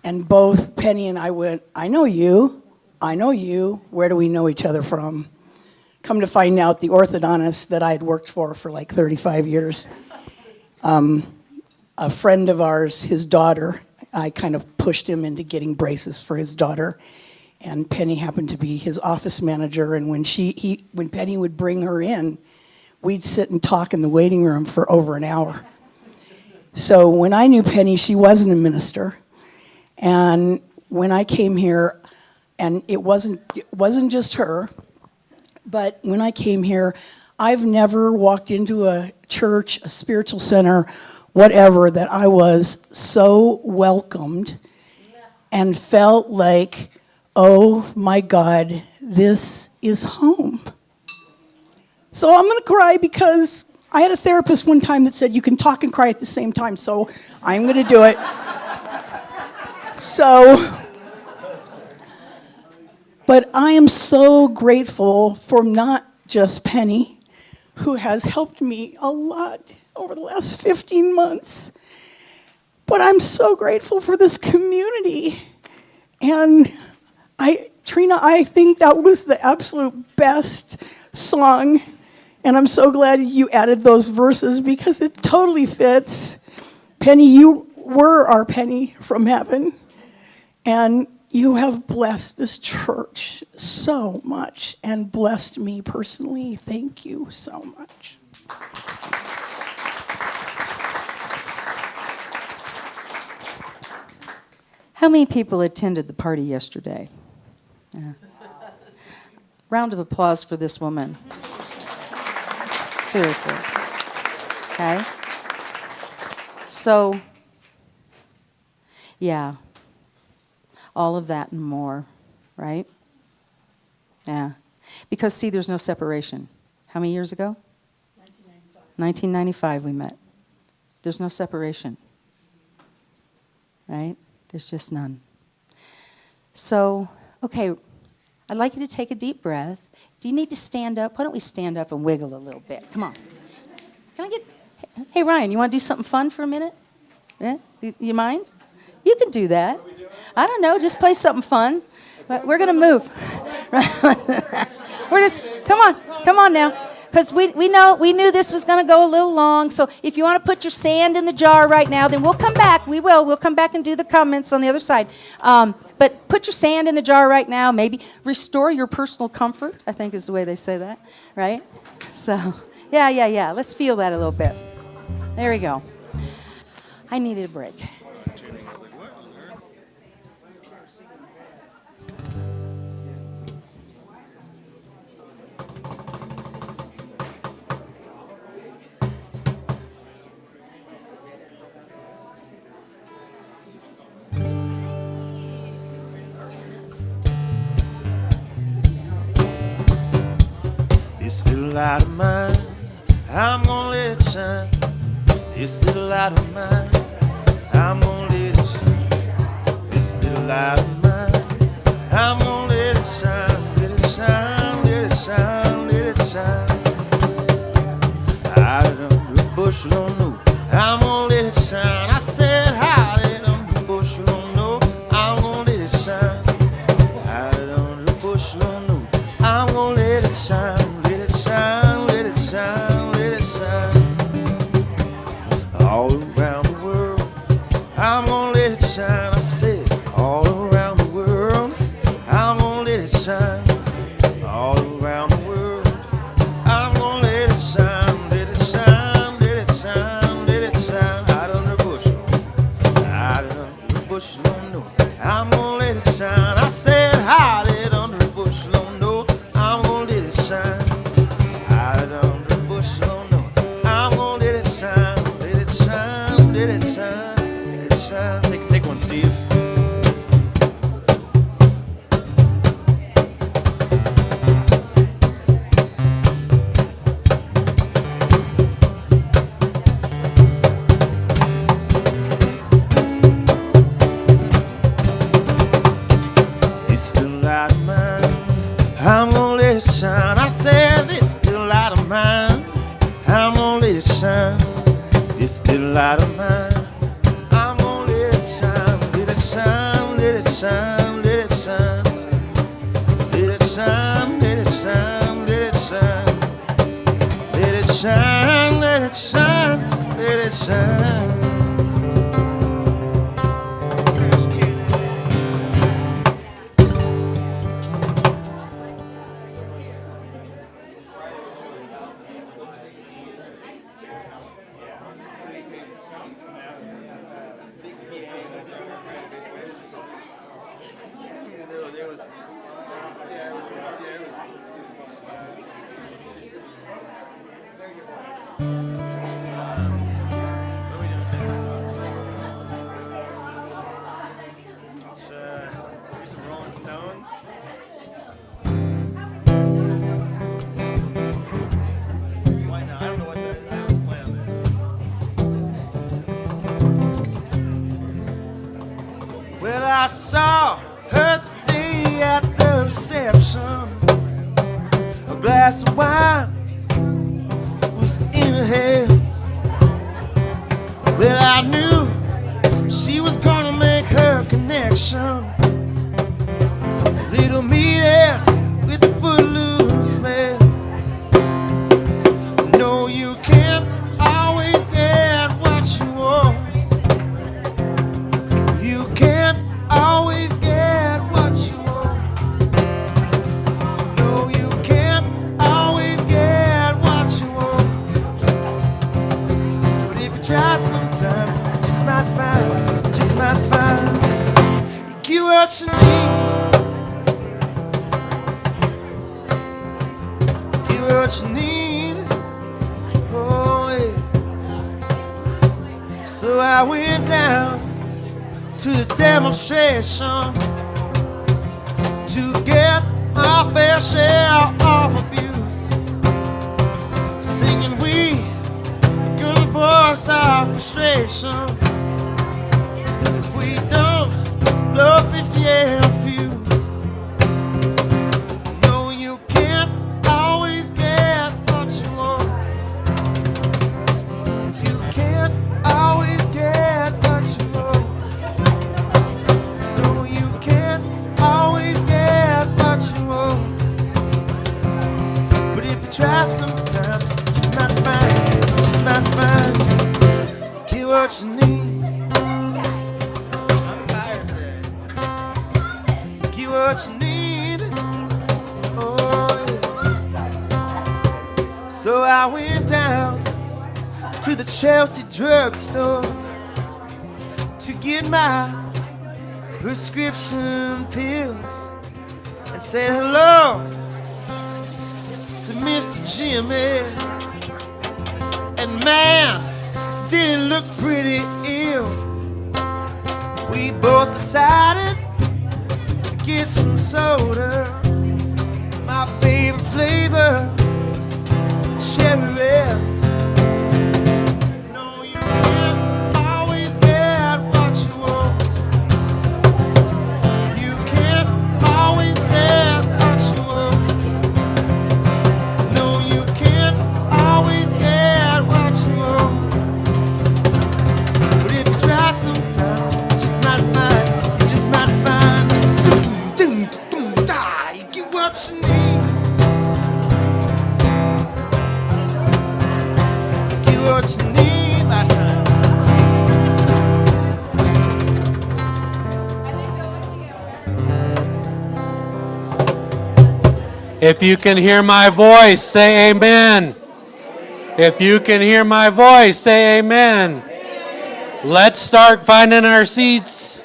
and both Penny and I went, I know you, where do we know each other from? Come to find out, the orthodontist that I had worked for like 35 years, a friend of ours, his daughter, I kind of pushed him into getting braces for his daughter, and Penny happened to be his office manager, and when Penny would bring her in, we'd sit and talk in the waiting room for over an hour. So when I knew Penny, she wasn't a minister. And when I came here, and it wasn't just her, but when I came here, I've never walked into a church, a spiritual center, whatever, that I was so welcomed and felt like, oh my God, this is home. So I'm going to cry because I had a therapist one time that said you can talk and cry at the same time, so I'm going to do it. But I am so grateful for not just Penny, who has helped me a lot over the last 15 months, but I'm so grateful for this community. And Trina, I think that was the absolute best song. And I'm so glad you added those verses because it totally fits. Penny, you were our Penny from heaven. And you have blessed this church so much and blessed me personally. Thank you so much. How many people attended the party yesterday? Yeah. Round of applause for this woman. Seriously. Okay? So, yeah. All of that and more, right? Yeah. Because, see, there's no separation. How many years ago? 1995 we met. There's no separation. Right? There's just none. So, okay, I'd like you to take a deep breath. Do you need to stand up? Why don't we stand up and wiggle a little bit? Come on. Can I get... Hey, Ryan, you want to do something fun for a minute? Yeah? You mind? You can do that. I don't know, just play something fun. We're going to move. We're just... Come on now. Because we knew this was going to go a little long. So if you want to put your sand in the jar right now, then we'll come back. We will. We'll come back and do the comments on the other side. But put your sand in the jar right now. Maybe restore your personal comfort, I think is the way they say that, right? So, yeah. Let's feel that a little bit. There we go. I needed a break. This little light of mine, I'm gonna let it shine. This little light of mine, I'm gonna let it shine. This little light of mine, I'm gonna let it shine. Let it shine, let it shine, let it shine. Hide it under a bushel, don't know. I'm gonna let it shine. I said hide it under a bushel, don't know. I'm gonna let it shine. Hide it under a bushel, don't know. I'm gonna let it shine. Shine, let it shine, let it shine. All around the world, I'm gonna let it shine. I said, all around the world, I'm gonna let it shine. All around the world, I'm gonna let it shine, let it shine, let it shine, let it shine. Hide under a bushel, I'm gonna let it shine. I said hide it under a bushel, oh no, I'm gonna let it shine. Hide it under a bushel, oh no, I'm gonna let it shine. Let it shine, let it shine, let it shine. Take one, Steve. I'm gonna let it shine. I said this little light of mine. I'm gonna let it shine. This little light of mine. I'm gonna let it shine. Let it shine. Let it shine. Let it shine. Let it shine. Let it shine. Let it shine. Let it shine. Let it shine. Let it shine. Well, I saw her today at the reception. A glass of wine was in her hands. Well, I knew she was gonna make her connection. A little meeting with the footloose man. No, you can't always get what you want. You can't always get what you want. No, you can't always get what you want. But if you try sometimes, you just might find, you just might find, you get what you need. Get what you need. Oh, yeah. So I went down to the demonstration to get my fair share of abuse. Singing we are gonna voice our frustration. If we don't blow 50 fuse. No, you can't always get what you want. You can't always get what you want. No, you can't always get what you want. But if you try sometimes, you just might find, you just might find, get what you need. I'm tired today. Get what you need. Oh, yeah. So I went down to the Chelsea drugstore to get my prescription pills and said hello to Mr. Jimmy. And man, did it look pretty ill. We both decided to get some soda. My favorite flavor, cherry red. No, you can't always get what you want. You can't always get what you want. No, you can't always get what you want. But if you try sometimes, you just might find, you just might find, you get what you need. Get what you need last time. If you can hear my voice, say amen. If you can hear my voice, say amen. Let's start finding our seats.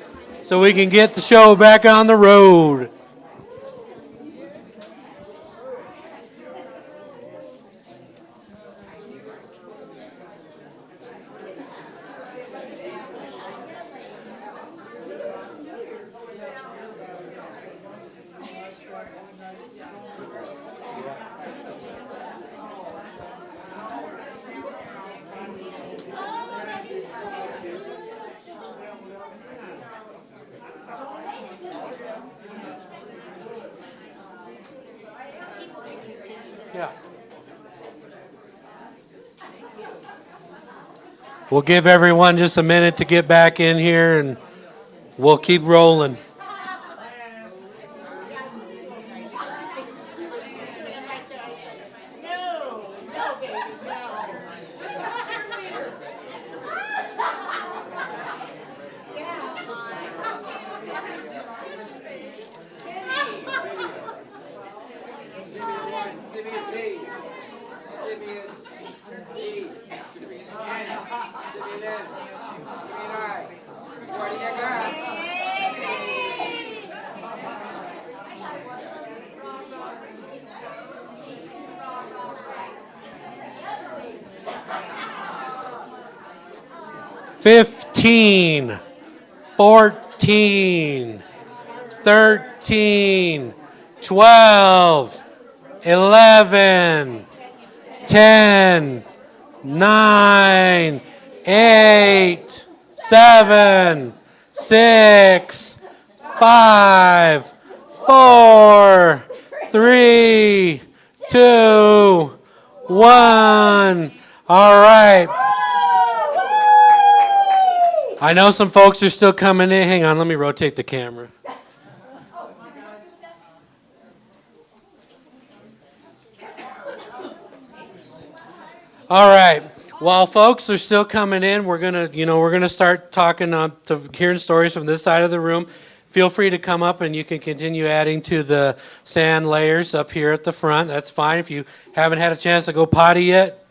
so we can get the show back on the road. Yeah. We'll give everyone just a minute to get back in here, and we'll keep rolling. $15, $14, $13, $12, $11, $10, $9, $8, $7, $6, $5, $4, $3, $2, $1. All right. I know some folks are still coming in. Hang on, let me rotate the camera. All right. While folks are still coming in, we're gonna start talking to hearing stories from this side of the room. Feel free to come up and you can continue adding to the sand layers up here at the front. That's fine. If you haven't had a chance to go potty yet,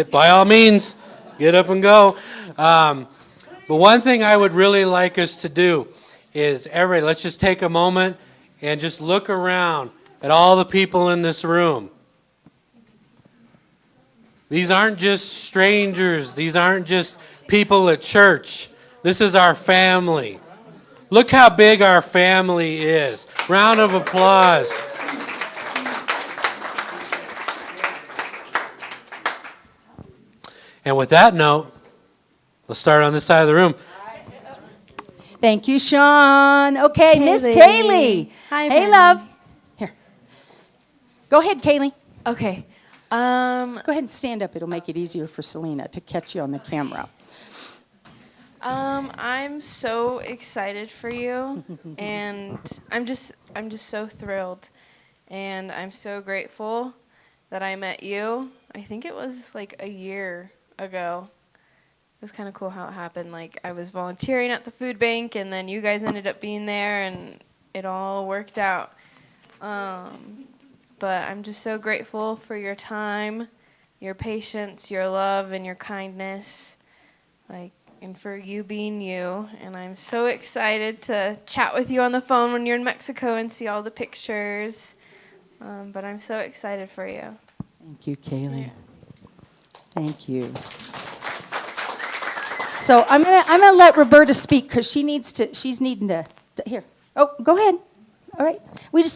by all means, get up and go. But one thing I would really like us to do is, everybody, let's just take a moment and just look around at all the people in this room. These aren't just strangers. These aren't just people at church. This is our family. Look how big our family is. Round of applause. And with that note, let's start on this side of the room. Thank you, Sean. Okay, Miss Kaylee. Hi, Hey, Penni. love. Here. Go ahead, Kaylee. Okay. Go ahead and stand up. It'll make it easier for Selena to catch you on the camera. I'm so excited for you, and I'm just so thrilled, and I'm so grateful that I met you. I think it was like a year ago. It was kind of cool how it happened. Like, I was volunteering at the food bank, and then you guys ended up being there, and it all worked out. But I'm just so grateful for your time, your patience, your love, and your kindness, and for you being you. And I'm so excited to chat with you on the phone when you're in Mexico and see all the pictures. But I'm so excited for you. Thank you, Kaylee. Thank you. So I'm gonna let Roberta speak because she's needing to here. Oh, go ahead. All right.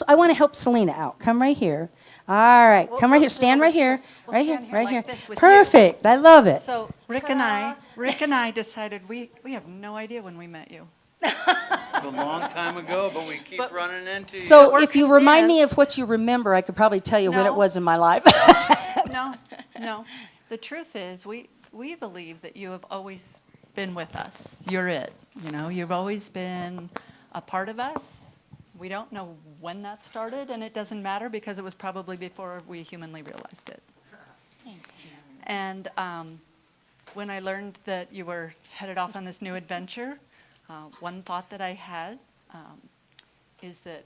I want to help Selena out. Come right here. All right. Come right here. Stand right here. Right here. Right here. Perfect. I love it. So Rick and I decided we have no idea when we met you. It's a long time ago, but we keep running into you. So if you remind me of what you remember, I could probably tell you when it was in my life. No. The truth is, we believe that you have always been with us. You're it. You've always been a part of us. We don't know when that started, and it doesn't matter because it was probably before we humanly realized it. And when I learned that you were headed off on this new adventure, one thought that I had is that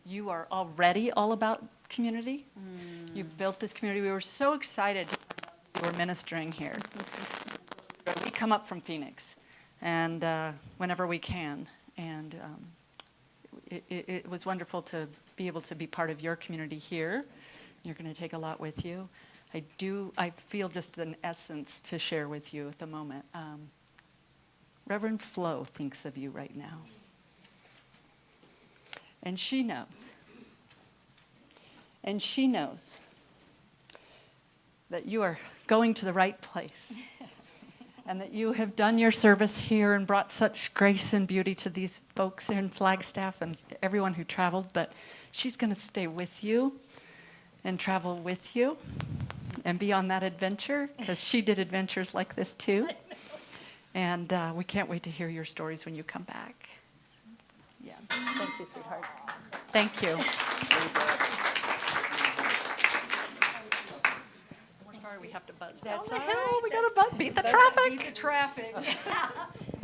you are already all about community. You've built this community. We were so excited you were ministering here. We come up from Phoenix. and whenever we can. And it was wonderful to be able to be part of your community here. You're going to take a lot with you. I feel just an essence to share with you at the moment. Reverend Flo thinks of you right now. And she knows. And she knows that you are going to the right place. And that you have done your service here and brought such grace and beauty to these folks in Flagstaff and everyone who traveled. But she's going to stay with you and travel with you and be on that adventure, because she did adventures like this too. And we can't wait to hear your stories when you come back. Yeah. Thank you, sweetheart. Thank you. We're sorry we have to buzz. That's down all the hill. right. We got to buzz. Beat the traffic. Beat the traffic.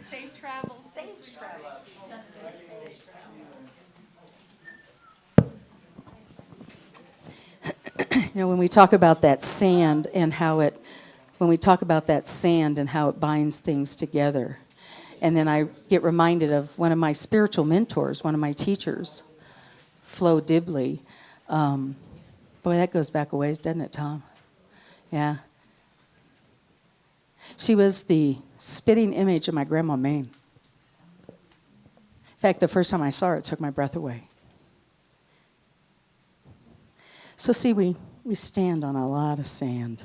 Safe travel. Safe travel. You know, when we talk about that sand and how it binds things together, and then I get reminded of one of my spiritual mentors, one of my teachers, Flo Dibley. Boy, that goes back a ways, doesn't it, Tom? Yeah. She was the spitting image of my grandma Maine. In fact, the first time I saw her, it took my breath away. So see, we stand on a lot of sand.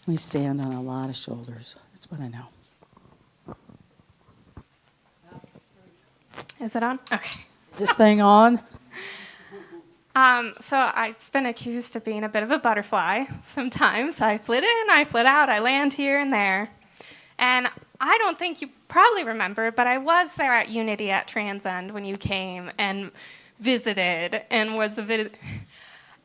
We stand on a lot of shoulders. That's what I know. Is it on? Okay. Is this thing on? So I've been accused of being a bit of a butterfly sometimes. I flit in, I flit out, I land here and there. And I don't think you probably remember, but I was there at Unity at Transcend when you came and visited and was a bit.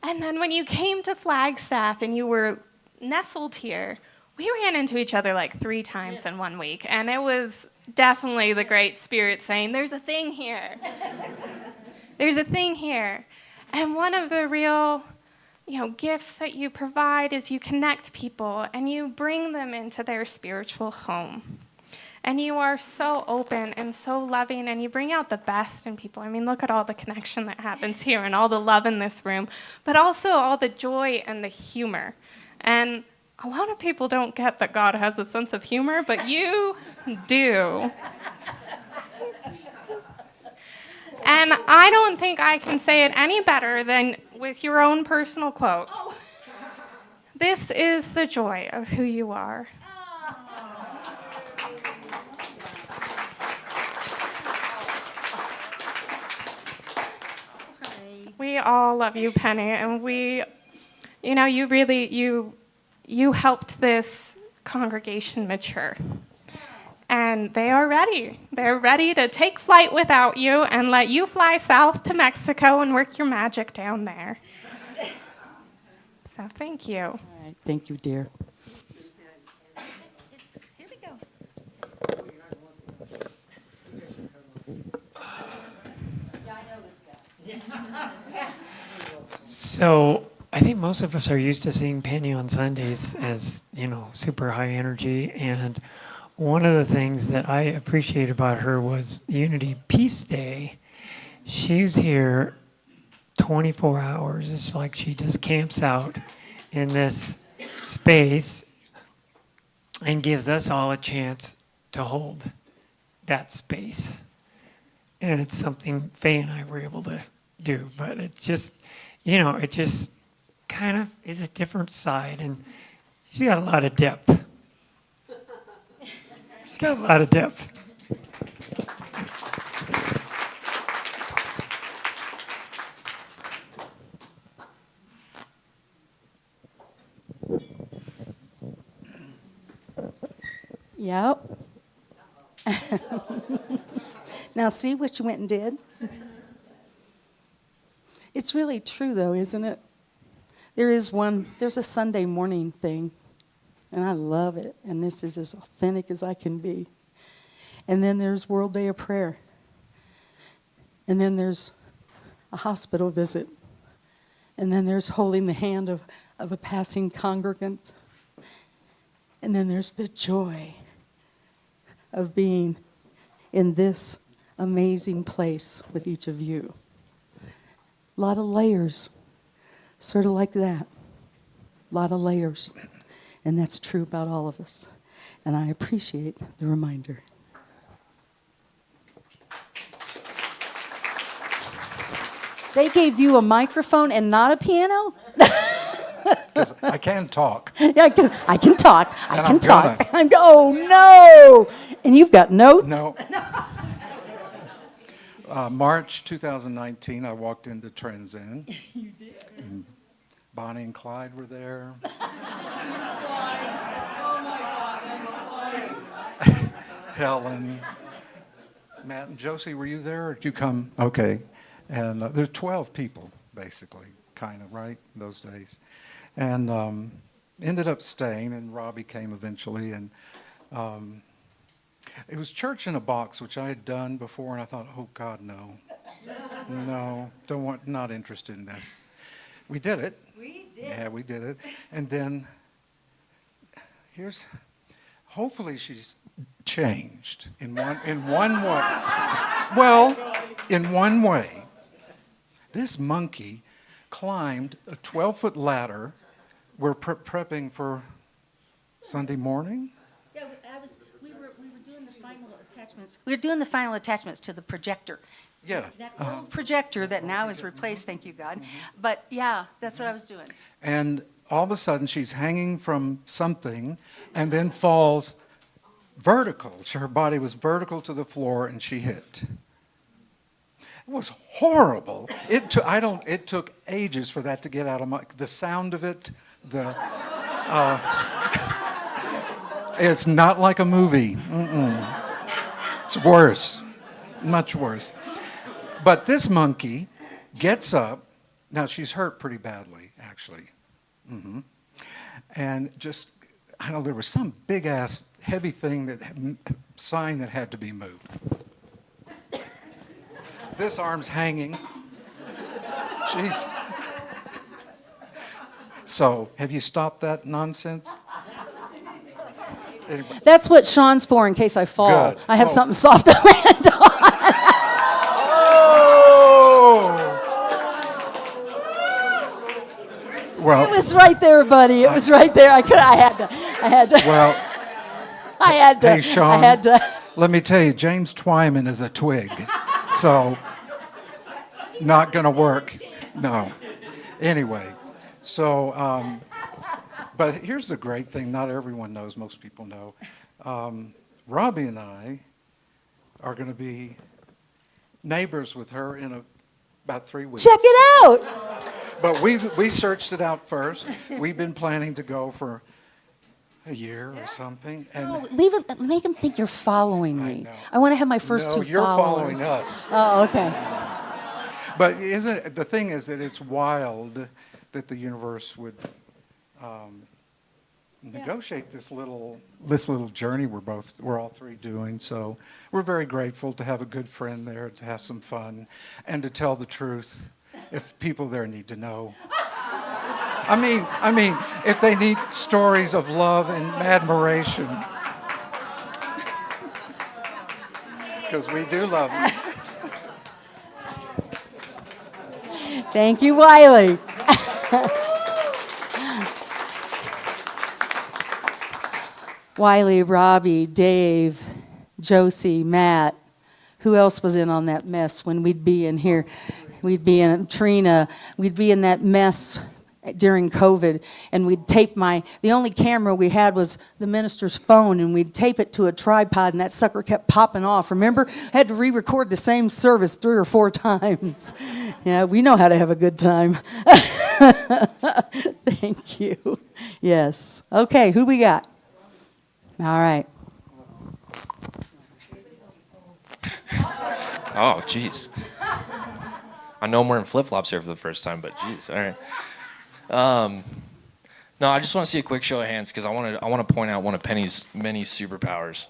And then when you came to Flagstaff and you were nestled here, we ran into each other like 3 times in 1 week. And it was definitely the Great Spirit saying, there's a thing here. There's a thing here. And one of the real, gifts that you provide is you connect people and you bring them into their spiritual home. And you are so open and so loving, and you bring out the best in people. I mean, look at all the connection that happens here and all the love in this room, but also all the joy and the humor. And a lot of people don't get that God has a sense of humor, but you do. And I don't think I can say it any better than with your own personal quote. This is the joy of who you are. We all love you, Penny, and you really, you helped this congregation mature. And they are ready. They're ready to take flight without you and let you fly south to Mexico and work your magic down there. So thank you. All right. Thank you, dear. Here we go. Yeah, I know this guy. So I think most of us are used to seeing Penny on Sundays as, super high energy. And one of the things that I appreciate about her was Unity Peace Day. She's here 24 hours. It's like she just camps out in this space and gives us all a chance to hold that space. And it's something Faye and I were able to do. But it's just, it just kind of is a different side. And she's got a lot of depth. She's got a lot of depth. Yep. Now see what you went and did? It's really true though, isn't it? There's a Sunday morning thing, and I love it, and this is as authentic as I can be. And then there's World Day of Prayer. And then there's a hospital visit. And then there's holding the hand of a passing congregant. And then there's the joy of being in this amazing place with each of you. A lot of layers, sort of like that. A lot of layers. And that's true about all of us. And I appreciate the reminder. They gave you a microphone and not a piano? Because I can talk. Yeah, I can talk. I And can I'm talk. gonna. Oh, no. And you've got notes? No. March 2019, I walked into Trends Inn. You did. And Bonnie and Clyde were there. Helen, Matt and Josie, were you there or did you come? Okay. And there's 12 people, basically, kind of, right, those days. And ended up staying, and Robbie came eventually. And it was church in a box, which I had done before, and I thought, oh, God, no. No, not interested in this. We did it. We did. Yeah, we did it. And then hopefully she's changed in one way. Well, in one way. This monkey climbed a 12-foot ladder. We're prepping for Sunday morning. Yeah, we were doing the final attachments. We were doing the final attachments to the projector. Yeah. That old projector that now is replaced, thank you, God. But yeah, that's what I was doing. And all of a sudden, she's hanging from something and then falls vertical. Her body was vertical to the floor, and she hit. It was horrible. It took ages for that to get out of the sound of it. It's not like a movie. It's worse, much worse. But this monkey gets up. Now she's hurt pretty badly, actually. And just, I don't know, there was some big ass heavy thing sign that had to be moved. This arm's hanging. Jeez. So, have you stopped that nonsense? Anyway. That's what Sean's for in case I fall. Good. I have something soft to land on. Well, it was right there, buddy. It was right there. I had to. Well, I had to. Hey, Sean, I had to. let me tell you, James Twyman is a twig. So, not going to work. No. Anyway, so, but here's the great thing. Not everyone knows. Most people know. Robbie and I are going to be neighbors with her in about 3 weeks. Check it out. But we searched it out first. We've been planning to go for a year or something. And No, leave it. Make them think you're following me. I want to have my first no, two you're followers. following us. Oh, okay. But the thing is that it's wild that the universe would negotiate this little journey we're all three doing. So we're very grateful to have a good friend there, to have some fun, and to tell the truth if people there need to know. I mean, if they need stories of love and admiration, because we do love you. Thank you, Wiley. Wiley, Robbie, Dave, Josie, Matt. Who else was in on that mess when we'd be in here? We'd be in Trina. We'd be in that mess during COVID, and we'd tape the only camera we had was the minister's phone, and we'd tape it to a tripod, and that sucker kept popping off. Remember? Had to re-record the same service 3 or 4 times. Yeah, we know how to have a good time. Thank you. Yes. Okay, who we got? All right. Oh, jeez. I know I'm wearing flip-flops here for the first time, but jeez, all right. No, I just want to see a quick show of hands because I want to point out one of Penny's many superpowers.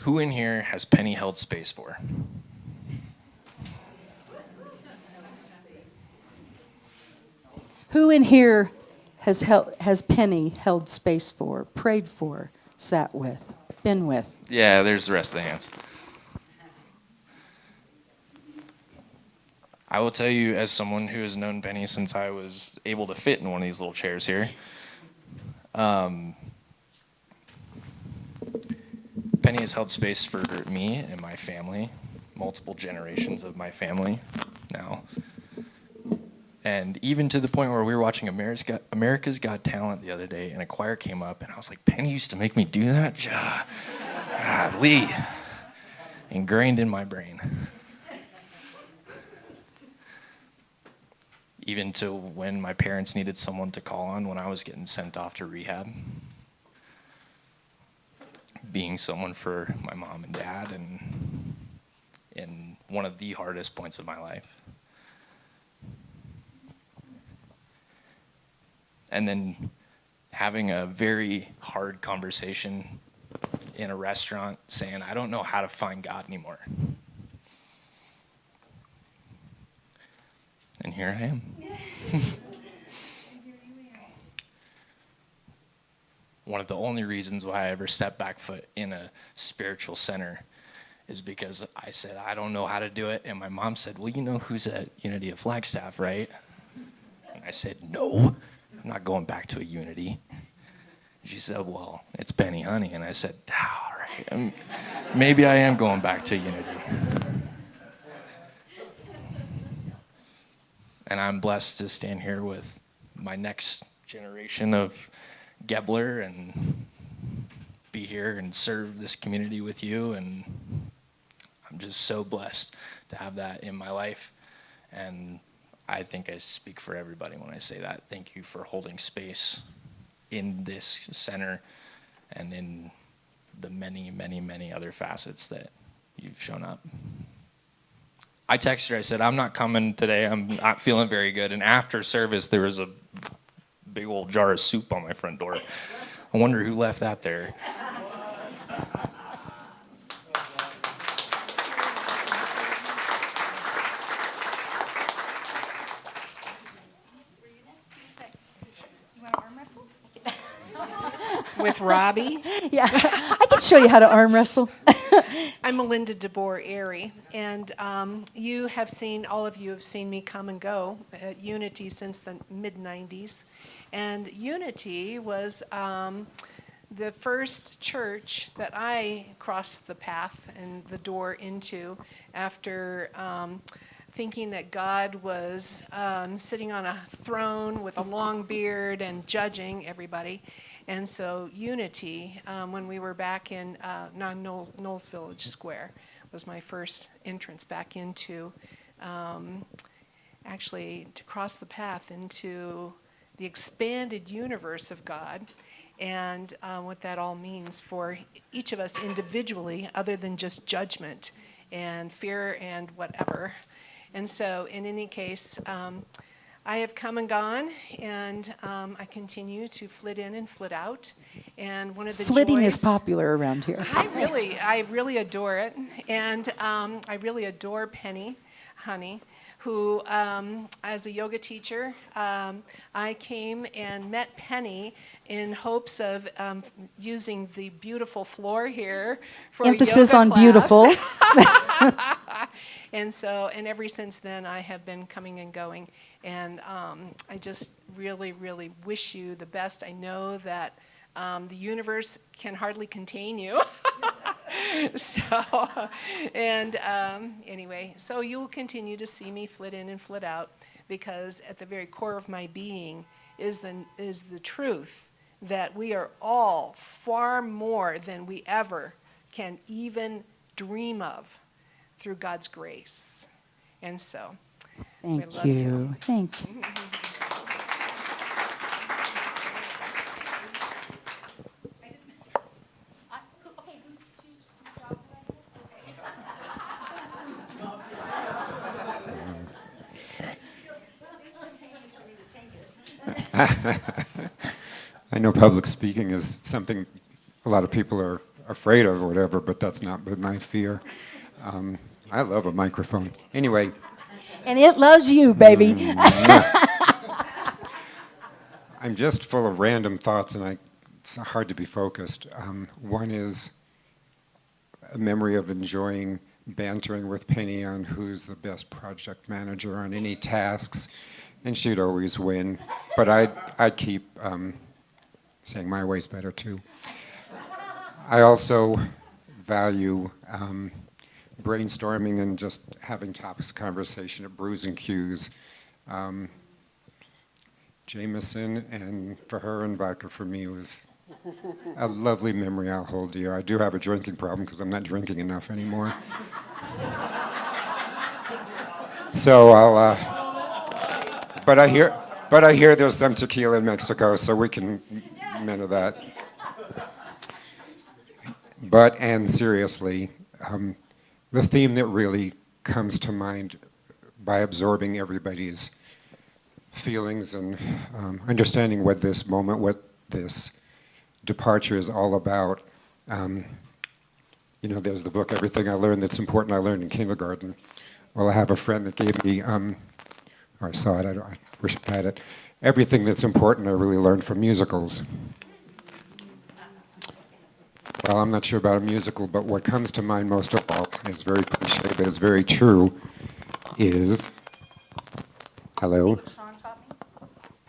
Who in here has Penny held space for? Who in here has Penny held space for, prayed for, sat with, been with. Yeah, there's the rest of the hands. I will tell you, as someone who has known Penny since I was able to fit in one of these little chairs here, Penny has held space for me and my family, multiple generations of my family now. And even to the point where we were watching America's Got Talent the other day, and a choir came up, and I was like, Penny used to make me do that? Golly. Ingrained in my brain. Even to when my parents needed someone to call on when I was getting sent off to rehab. Being someone for my mom and dad, and in one of the hardest points of my life. And then having a very hard conversation in a restaurant saying, I don't know how to find God anymore. And here I am. One of the only reasons why I ever stepped back foot in a spiritual center is because I said, I don't know how to do it. And my mom said, well, you know who's at Unity of Flagstaff, right? And I said, no, I'm not going back to a Unity. She said, well, it's Penny, honey. And I said, all right, maybe I am going back to Unity. And I'm blessed to stand here with my next generation of Gebler and be here and serve this community with you. And I'm just so blessed to have that in my life. And I think I speak for everybody when I say that. Thank you for holding space in this center and in the many, many, many other facets that you've shown up. I texted her, I said, I'm not coming today, I'm not feeling very good. And after service, there was a big old jar of soup on my front door. I wonder who left that there. With Robbie. Yeah, I can show you how to arm wrestle. I'm Melinda DeBoer Airy, and all of you have seen me come and go at Unity since the mid-90s. And Unity was the first church that I crossed the path and the door into after thinking that God was sitting on a throne with a long beard and judging everybody. And so Unity, when we were back in Knowles Village Square, was my first entrance back into, actually to cross the path into the expanded universe of God, and what that all means for each of us individually, other than just judgment and fear and whatever. And so in any case, I have come and gone, and I continue to flit in and flit out. And one of the Flitting joys, is popular around here. I really adore it, and I really adore Penny, honey, who, as a yoga teacher, I came and met Penny in hopes of using the beautiful floor here for Emphasis a yoga on class. beautiful. And ever since then, I have been coming and going. And I just really, really wish you the best. I know that the universe can hardly contain you. Anyway, so you will continue to see me flit in and flit out, because at the very core of my being is the truth that we are all far more than we ever can even dream of through God's grace. And so, Thank you. Thank you. I know public speaking is something a lot of people are afraid of or whatever, but that's not my fear. I love a microphone. Anyway. And it loves you, baby. I'm just full of random thoughts, and it's hard to be focused. One is a memory of enjoying bantering with Penny on who's the best project manager on any tasks, and she'd always win. But I'd keep saying my way's better too. I also value brainstorming and just having topics of conversation at brews and cues. Jameson and for her and vodka for me was a lovely memory I'll hold dear. I do have a drinking problem because I'm not drinking enough anymore. So but I hear there's some tequila in Mexico, so we can mend that. And seriously, the theme that really comes to mind by absorbing everybody's feelings and understanding what this moment, what this departure is all about. There's the book, Everything I Learned That's Important I Learned in Kindergarten. Well, I have a friend that gave me, or I saw it, I wish I had it, Everything That's Important I Really Learned from Musicals. Well, I'm not sure about a musical, but what comes to mind most of all, and it's very cliche, but it's very true, is, hello?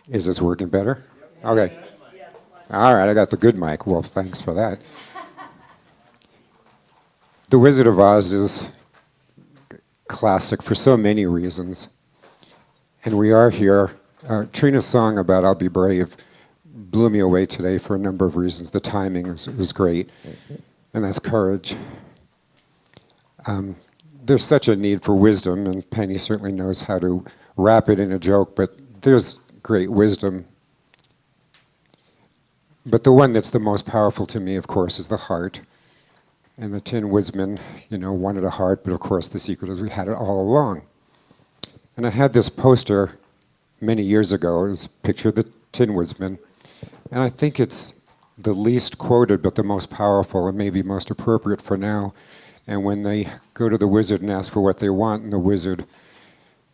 Is this working better? Okay. All right, I got the good mic. Well, thanks for that. The Wizard of Oz is classic for so many reasons. And we are here. Trina's song about I'll Be Brave blew me away today for a number of reasons. The timing was great, and that's courage. There's such a need for wisdom, and Penny certainly knows how to wrap it in a joke, but there's great wisdom. But the one that's the most powerful to me, of course, is the heart. And the Tin Woodsman, wanted a heart, but of course the secret is we had it all along. And I had this poster many years ago. It was a picture of the Tin Woodsman. And I think it's the least quoted, but the most powerful and maybe most appropriate for now. And when they go to the wizard and ask for what they want, and the wizard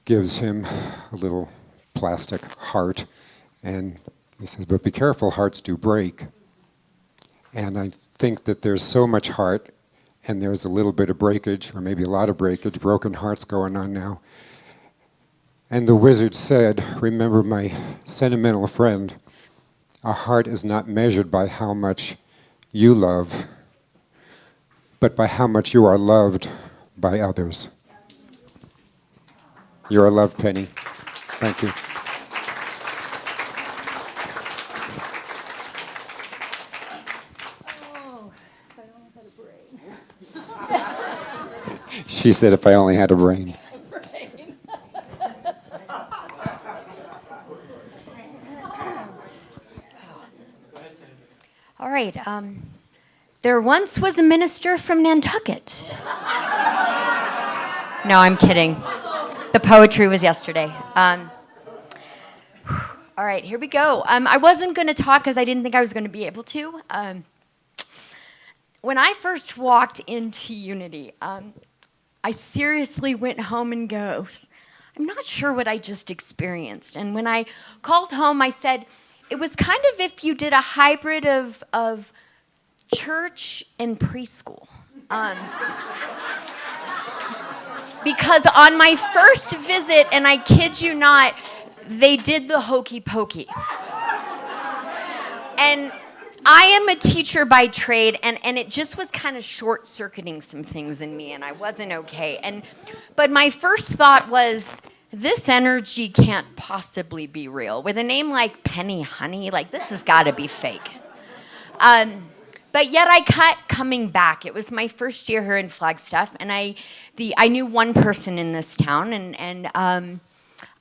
gives him a little plastic heart, and he says, but be careful, hearts do break. And I think that there's so much heart, and there's a little bit of breakage, or maybe a lot of breakage, broken hearts going on now. And the wizard said, remember my sentimental friend, a heart is not measured by how much you love, but by how much you are loved by others. You are loved, Penny. Thank you. She said, if I only had a brain. All right. There once was a minister from Nantucket. No, I'm kidding. The poetry was yesterday. All right, here we go. I wasn't going to talk because I didn't think I was going to be able to. When I first walked into Unity, I seriously went home and goes, I'm not sure what I just experienced. And when I called home, I said, it was kind of if you did a hybrid of church and preschool. Because on my first visit, and I kid you not, they did the hokey pokey. And I am a teacher by trade, and it just was kind of short-circuiting some things in me, and I wasn't okay. But my first thought was, this energy can't possibly be real. With a name like Penny Honey, this has got to be fake. But yet I kept coming back. It was my first year here in Flagstaff, and I knew one person in this town, and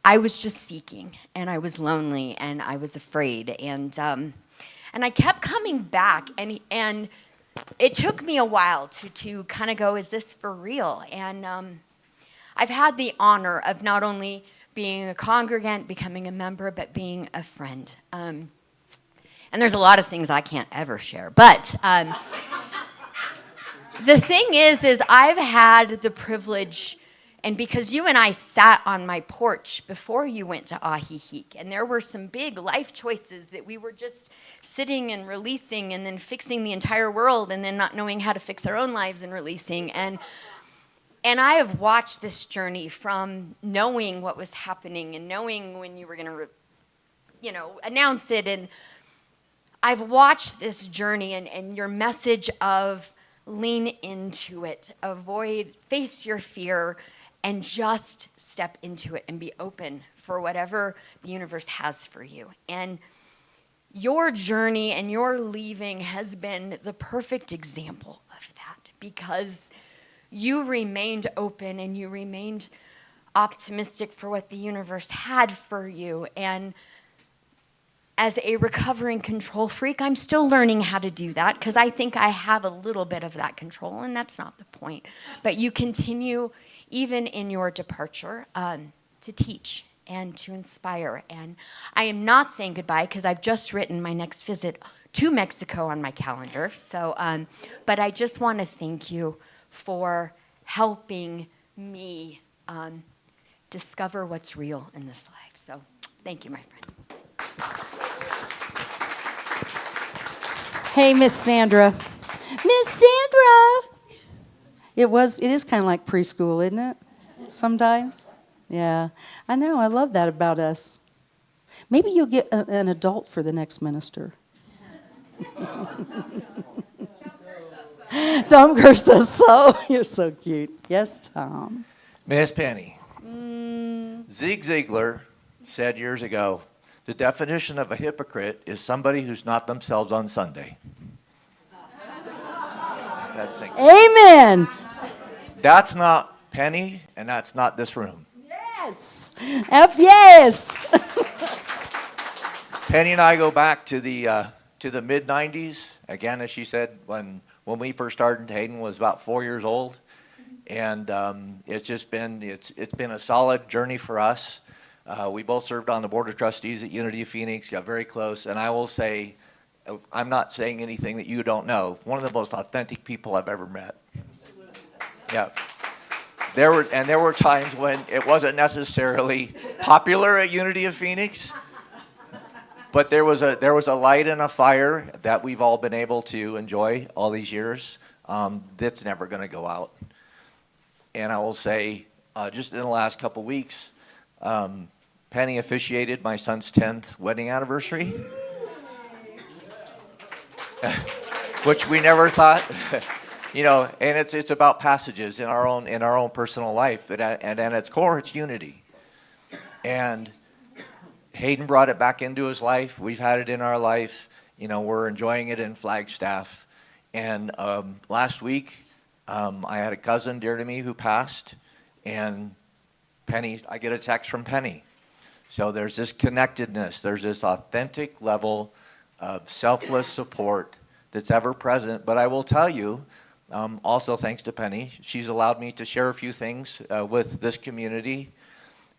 I was just seeking, and I was lonely, and I was afraid, and I kept coming back, and it took me a while to kind of go, is this for real? And I've had the honor of not only being a congregant, becoming a member, but being a friend. And there's a lot of things I can't ever share. But the thing is I've had the privilege, and because you and I sat on my porch before you went to Ahihique, and there were some big life choices that we were just sitting and releasing and then fixing the entire world and then not knowing how to fix our own lives and releasing. And I have watched this journey from knowing what was happening and knowing when you were going to, announce it. And I've watched this journey and your message of lean into it, face your fear, and just step into it and be open for whatever the universe has for you. And your journey and your leaving has been the perfect example of that, because you remained open and you remained optimistic for what the universe had for you. And as a recovering control freak, I'm still learning how to do that, because I think I have a little bit of that control, and that's not the point. But you continue, even in your departure, to teach and to inspire. And I am not saying goodbye, because I've just written my next visit to Mexico on my calendar. So, but I just want to thank you for helping me discover what's real in this life. So thank you, my friend. Hey, Miss Sandra. Miss Sandra! It is kind of like preschool, isn't it? Sometimes. Yeah. I know. I love that about us. Maybe you'll get an adult for the next minister. Tom curse us so. You're so cute. Yes, Tom. Miss Penny. Zig Ziglar said years ago, the definition of a hypocrite is somebody who's not themselves on Sunday. That's Amen. That's not Penny, and that's not this room. Yes. Yes. Penny and I go back to the mid '90s. Again, as she said, when we first started, Hayden was about 4 years old, and it's been a solid journey for us. We both served on the board of trustees at Unity of Phoenix, got very close, and I will say, I'm not saying anything that you don't know. One of the most authentic people I've ever met. Yeah. There were times when it wasn't necessarily popular at Unity of Phoenix, but there was a light and a fire that we've all been able to enjoy all these years. That's never going to go out. And I will say, just in the last couple weeks, Penny officiated my son's 10th wedding anniversary, which we never thought. And it's about passages in our own personal life, and at its core, it's unity. And Hayden brought it back into his life. We've had it in our life. We're enjoying it in Flagstaff. And last week, I had a cousin dear to me who passed, and I get a text from Penny. So there's this connectedness. There's this authentic level of selfless support that's ever present. But I will tell you, also thanks to Penny, she's allowed me to share a few things with this community,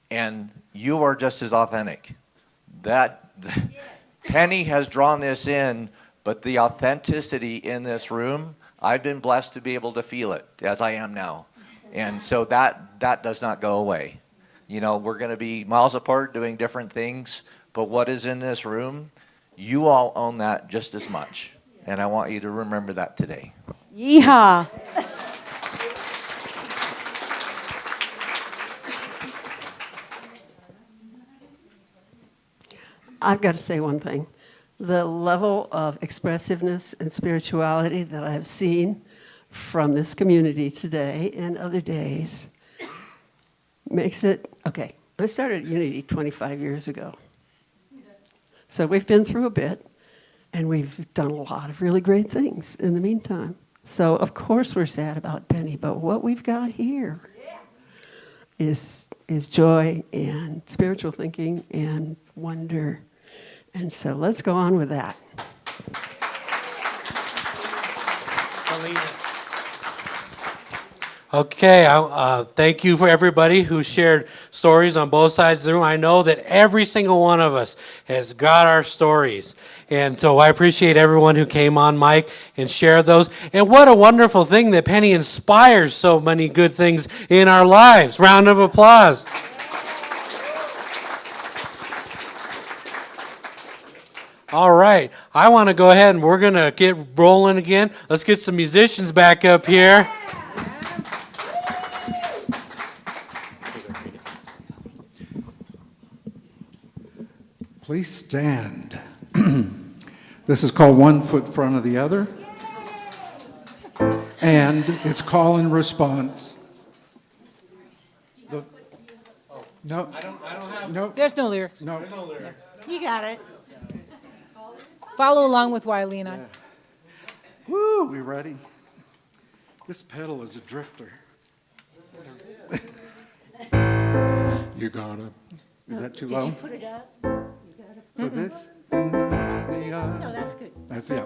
and you are just as authentic. Penny has drawn this in, but the authenticity in this room, I've been blessed to be able to feel it as I am now. And so that does not go away. We're going to be miles apart doing different things, but what is in this room, you all own that just as much. And I want you to remember that today. Yeehaw. I've got to say one thing. The level of expressiveness and spirituality that I have seen from this community today and other days makes it, okay, I started Unity 25 years ago. So we've been through a bit, and we've done a lot of really great things in the meantime. So of course we're sad about Penny, but what we've got here is joy and spiritual thinking and wonder. And so let's go on with that. Okay, thank you for everybody who shared stories on both sides of the room. I know that every single one of us has got our stories. And so I appreciate everyone who came on mic and shared those. And what a wonderful thing that Penny inspires so many good things in our lives. Round of applause. All right. I want to go ahead and we're going to get rolling again. Let's get some musicians back up here. Please stand. This is called One Foot in Front of the Other. And it's call and response. No, I don't have. No. There's no lyrics. No. There's no lyrics. You got it. Follow along with Wiley and I. Woo, we ready? This pedal is a drifter. You gotta. Is that too low? Did you put it up? For this? No, that's good. That's it.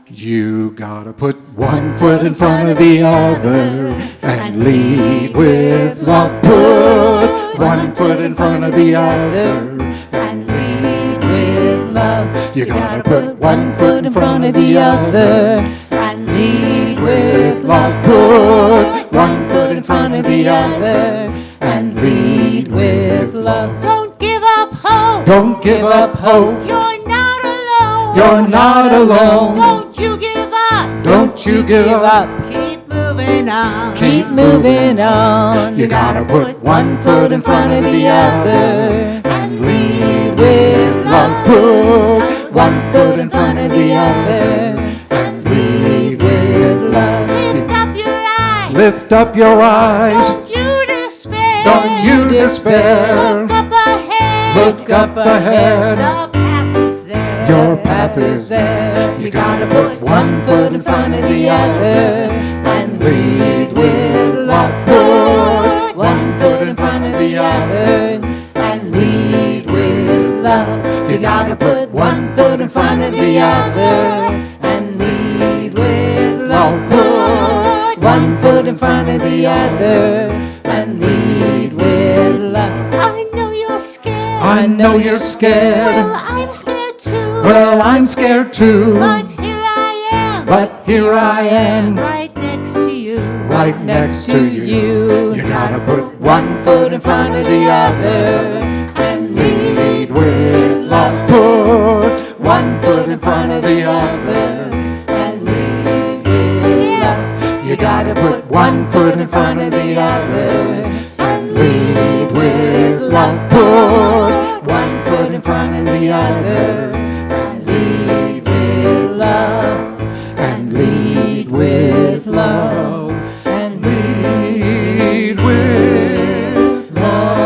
You gotta put one foot in front of the other and lead with love. Put one foot in front of the other and lead with love. You gotta put one foot in front of the other and lead with love. Put one foot in front of the other and lead with love. Don't give up hope. Don't give up hope. You're not alone. You're not alone. Don't you give up. Don't you give up. Keep moving on. Keep moving on. You gotta put one foot in front of the other and lead with love. Put one foot in front of the other and lead with love. Lift up your eyes. Lift up your eyes. Don't you despair. Don't you despair. Look up ahead. Look up ahead. The path is there. Your path is there. You gotta put one foot in front of the other and lead with love. Put one foot in front of the other and lead with love. You gotta put one foot in front of the other and lead with love. Put one foot in front of the other and lead with love. I know you're scared. I know you're scared. Well, I'm scared too. Well, I'm scared too. But here I am. But here I am. Right next to you. Right next to you. You gotta put one foot in front of the other and lead with love. Put one foot in front of the other and lead with love. You gotta put one foot in front of the other and lead with love. Put one foot in front of the other and lead with love and lead with love and lead with love.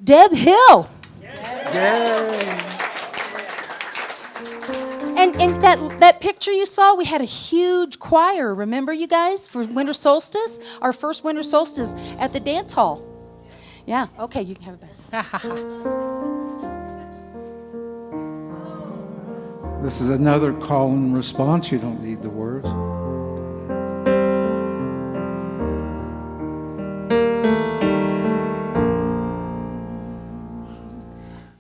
Deb Hill. And that picture you saw, we had a huge choir, remember you guys, for winter solstice? Our first winter solstice at the dance hall. Yeah, okay, you can have it back. This is another call and response. You don't need the words.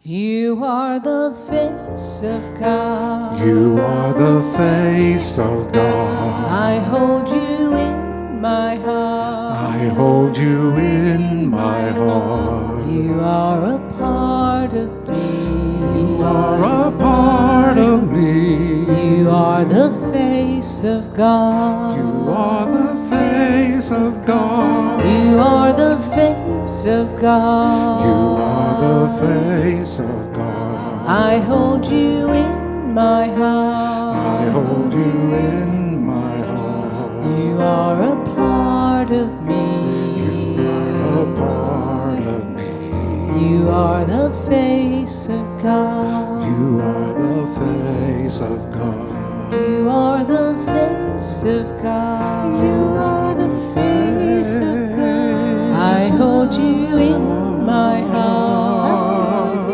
You are the face of God. You are the face of God. I hold you in my heart. I hold you in my heart. You are a part of me. You are a part of me. You are the face of God. You are the face of God. You are the face of God. You are the face of God. I hold you in my heart. I hold you in my heart. You are a part of me. You are a part of me. You are the face of God. You are the face of God. You are the face of God. You are the face of God. I hold you in my heart.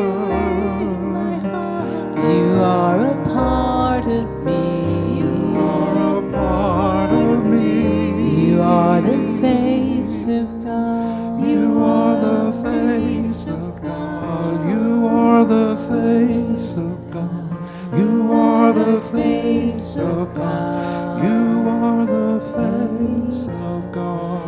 You are a part of me. You are a part of me. You are the face of God. You are the face of God. You are the face of God. You are the face of God. You are the face of God.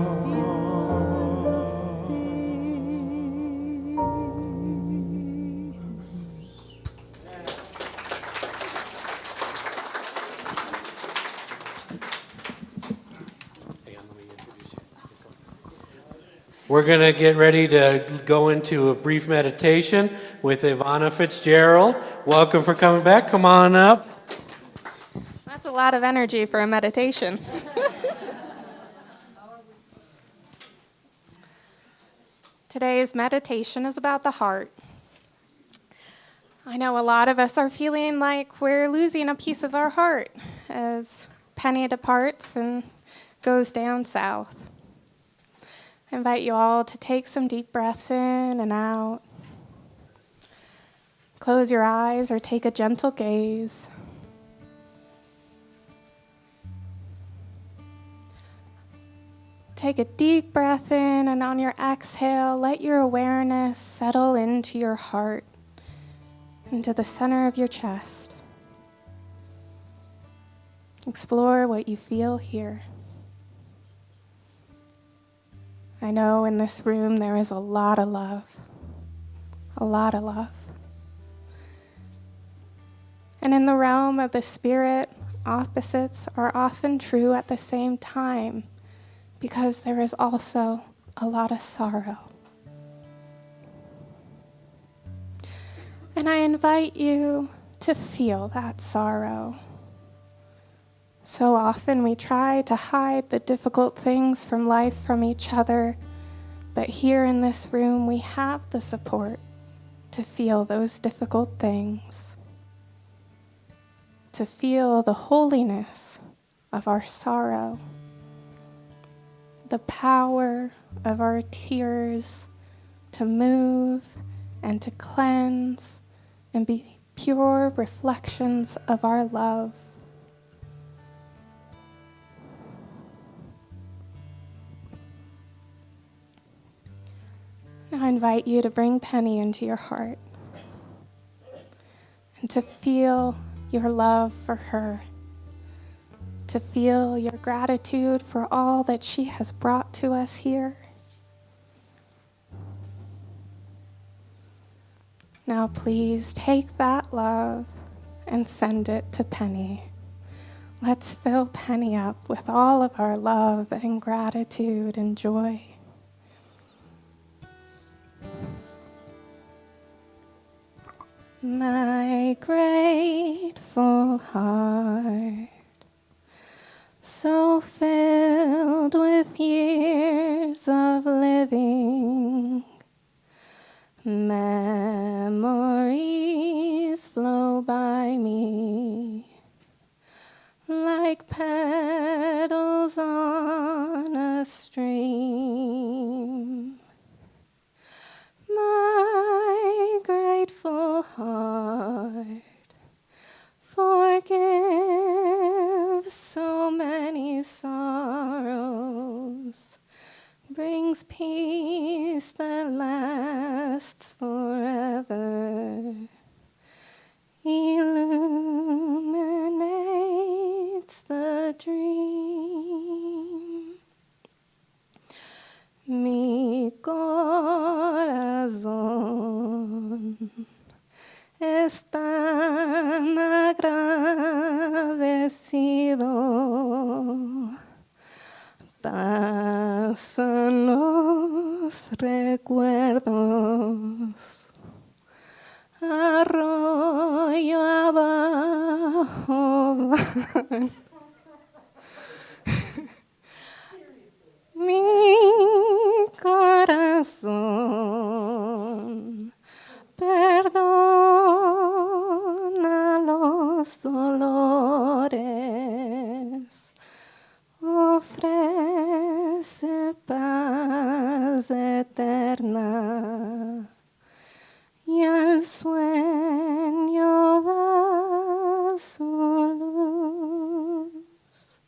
We're going to get ready to go into a brief meditation with Ivana Fitzgerald. Welcome for coming back. Come on up. That's a lot of energy for a meditation. Today's meditation is about the heart. I know a lot of us are feeling like we're losing a piece of our heart as Penni departs and goes down south. I invite you all to take some deep breaths in and out. Close your eyes or take a gentle gaze. Take a deep breath in, and on your exhale, let your awareness settle into your heart, into the center of your chest. Explore what you feel here. I know in this room there is a lot of love. A lot of love. And in the realm of the spirit, opposites are often true at the same time, because there is also a lot of sorrow. And I invite you to feel that sorrow. So often we try to hide the difficult things from life from each other, but here in this room we have the support to feel those difficult things, to feel the holiness of our sorrow, the power of our tears to move and to cleanse and be pure reflections of our love. Now I invite you to bring Penni into your heart and to feel your love for her, to feel your gratitude for all that she has brought to us here. Now please take that love and send it to Penni. Let's fill Penni up with all of our love and gratitude and joy. My grateful heart, so filled with years of living, memories flow by me like petals on a stream. My grateful heart forgives so many sorrows, brings peace that lasts forever, illuminates the dream. Mi corazón es tan agradecido, pasan los recuerdos, arroyo abajo van. Mi corazón perdona los dolores, ofrece paz eterna y al sueño da su luz.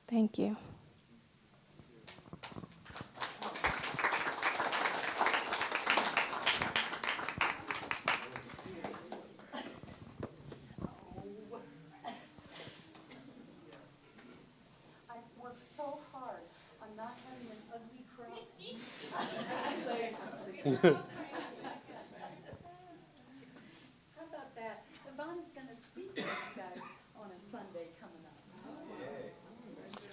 Thank you. about that? Yvonne's going to speak to you guys on a Sunday coming up.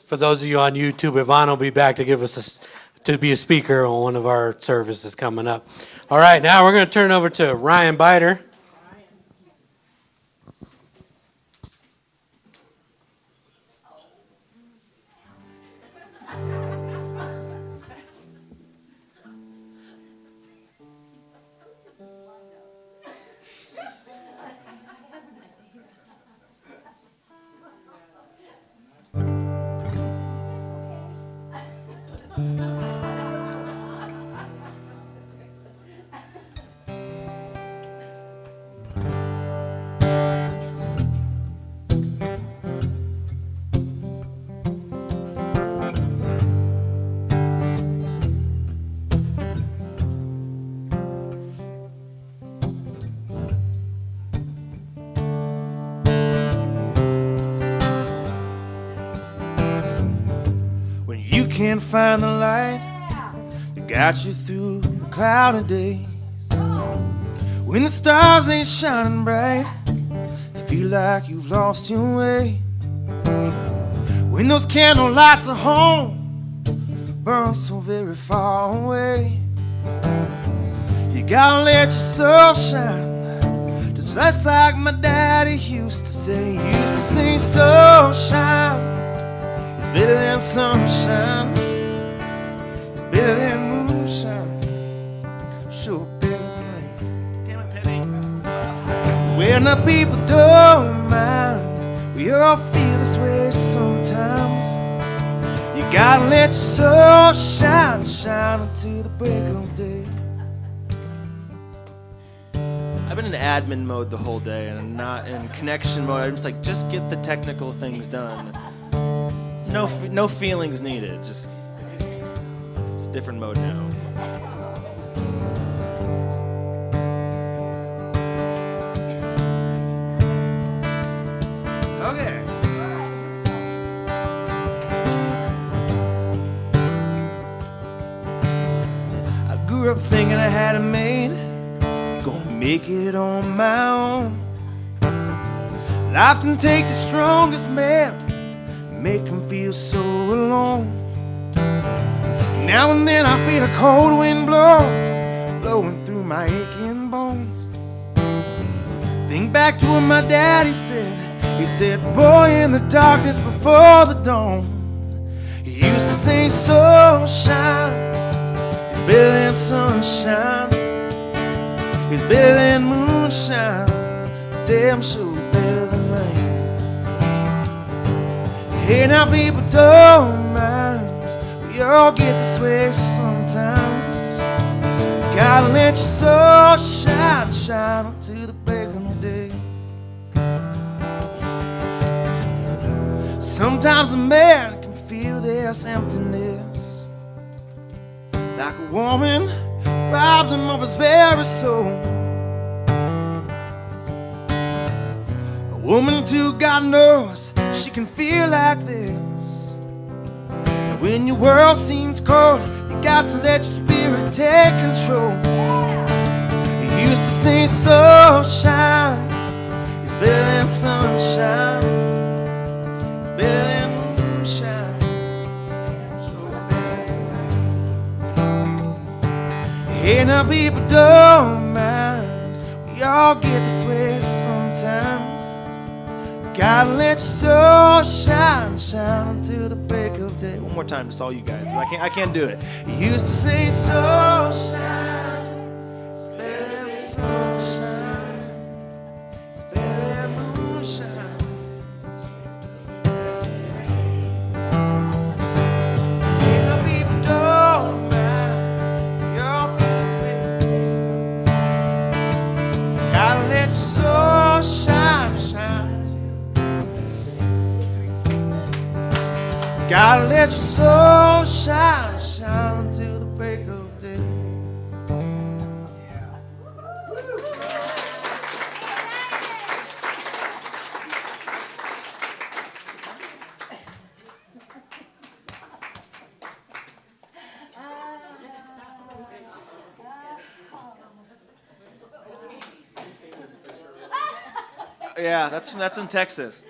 For those of you on YouTube, Yvonne will be back to give us to be a speaker on one of our services coming up. All right, now we're going to turn over to Ryan Biter. When you can't find the light that got you through the cloudy days, when the stars ain't shining bright, feel like you've lost your way, when those candle lights at home burn so very far away, you gotta let your soul shine, just like my daddy used to say. He used to say, soul shine, it's better than sunshine, it's better than moonshine, sure better than rain. Damn it, Penny. When the people don't mind, we all feel this way sometimes. You gotta let your soul shine, shine until the break of day. I've been in admin mode the whole day, and I'm not in connection mode. I'm just like, just get the technical things done. No feelings needed. Just, it's a different mode now. Okay. I grew up thinking I had it made, gonna make it on my own. Life can take the strongest man, make him feel so alone. Now and then I feel a cold wind blowing through my aching bones. Think back to what my daddy said. He said, boy, in the darkness before the dawn, he used to say, soul shine, it's better than sunshine, it's better than moonshine, damn sure better than rain. Hey, now people don't mind, we all get this way sometimes. Gotta let your soul shine, shine until the break of day. Sometimes a man can feel this emptiness, like a woman robbed him of his very soul. A woman too, God knows, she can feel like this. And when your world seems cold, you got to let your spirit take control. He used to say, soul shine, it's better than sunshine, it's better than moonshine, so better than. Hey, now people don't mind, we all get this way sometimes. Gotta let your soul shine, shine until the break of day. One more time, just all you guys. I can't do it. He used to say, soul shine, it's better than sunshine, it's better than moonshine. Ain't no people don't mind, your peace with. Gotta let your soul shine, shine. Gotta let your soul shine, shine until the break of day. Yeah, that's in Texas.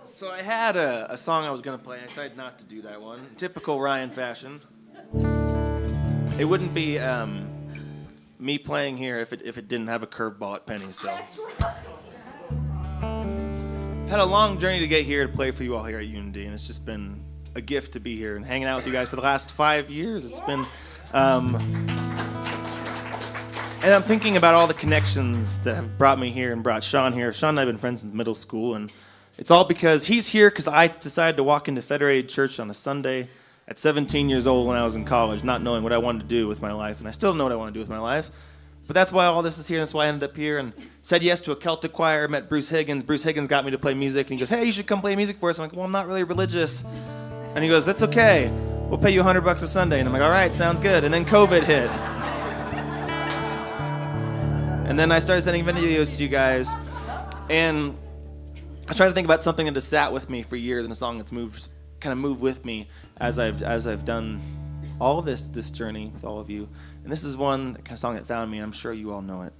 So I had a song I was going to play. I decided not to do that one. Typical Ryan fashion. It wouldn't be me playing here if it didn't have a curveball at Penny. So I've had a long journey to get here to play for you all here at Unity, and it's just been a gift to be here and hanging out with you guys for the last 5 years. It's been, and I'm thinking about all the connections that have brought me here and brought Sean here. Sean and I have been friends since middle school, and it's all because he's here because I decided to walk into Federated Church on a Sunday at 17 years old when I was in college, not knowing what I wanted to do with my life, and I still don't know what I want to do with my life. But that's why all this is here. That's why I ended up here and said yes to a Celtic choir. Met Bruce Higgins. Bruce Higgins got me to play music, and he goes, "Hey, you should come play music for us." I'm like, "Well, I'm not really religious." And he goes, "That's okay. We'll pay you $100 a Sunday." And I'm like, "All right, sounds good." And then COVID hit. And then I started sending videos to you guys, and I tried to think about something that has sat with me for years, and a song that's kind of moved with me as I've done all of this journey with all of you. And this is one kind of song that found me, and I'm sure you all know it.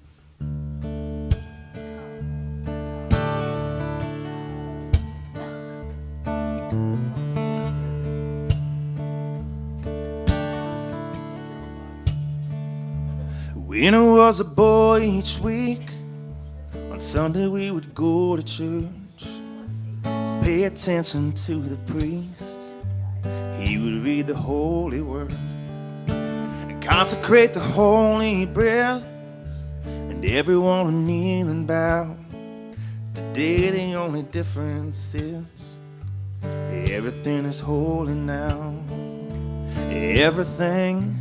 When I was a boy, each week on Sunday we would go to church, pay attention to the priest. He would read the holy word and consecrate the holy bread, and everyone would kneel and bow. Today the only difference is everything is holy now. Everything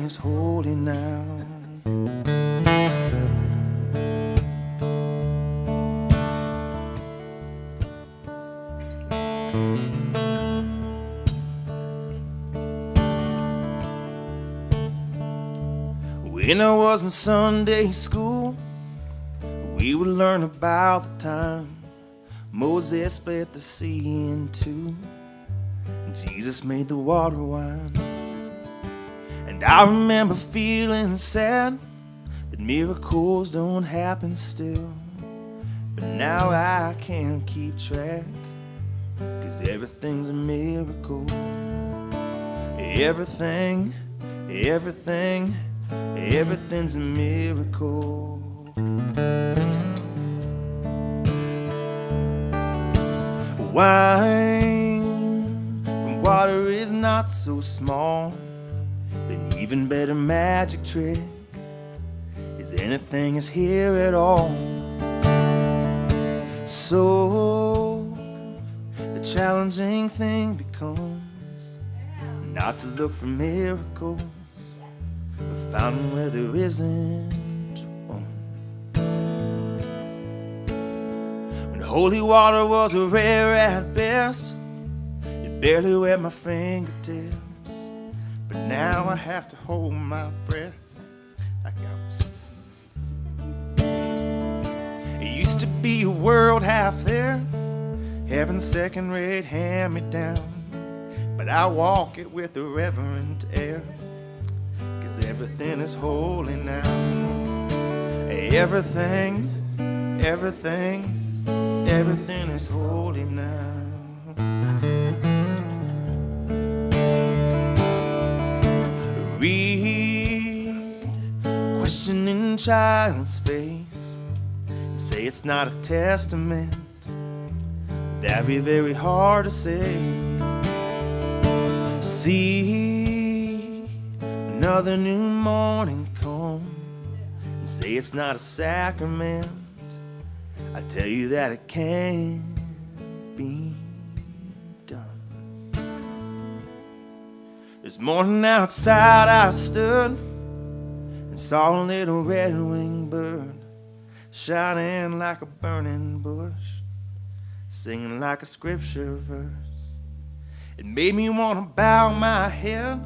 is holy now. When I was in Sunday school, we would learn about the time Moses split the sea in two, and Jesus made the water wine. And I remember feeling sad that miracles don't happen still, but now I can't keep track, 'cause everything's a miracle. Everything's a miracle. Wine from water is not so small. An even better magic trick is anything is here at all. So the challenging thing becomes not to look for miracles, but find one where there isn't one. When holy water was rare at best, it barely wet my fingertips, but now I have to hold my breath like I was. It used to be a world half there, heaven second-rate hand-me-down, but I walk it with a reverent air, 'cause everything is holy now. Everything is holy now. Read questioning child's face and say it's not a testament. That'd be very hard to say. See another new morning come and say it's not a sacrament. I tell you that it can't be done. This morning outside I stood and saw a little red-winged bird shining like a burning bush, singing like a scripture verse. It made me want to bow my head.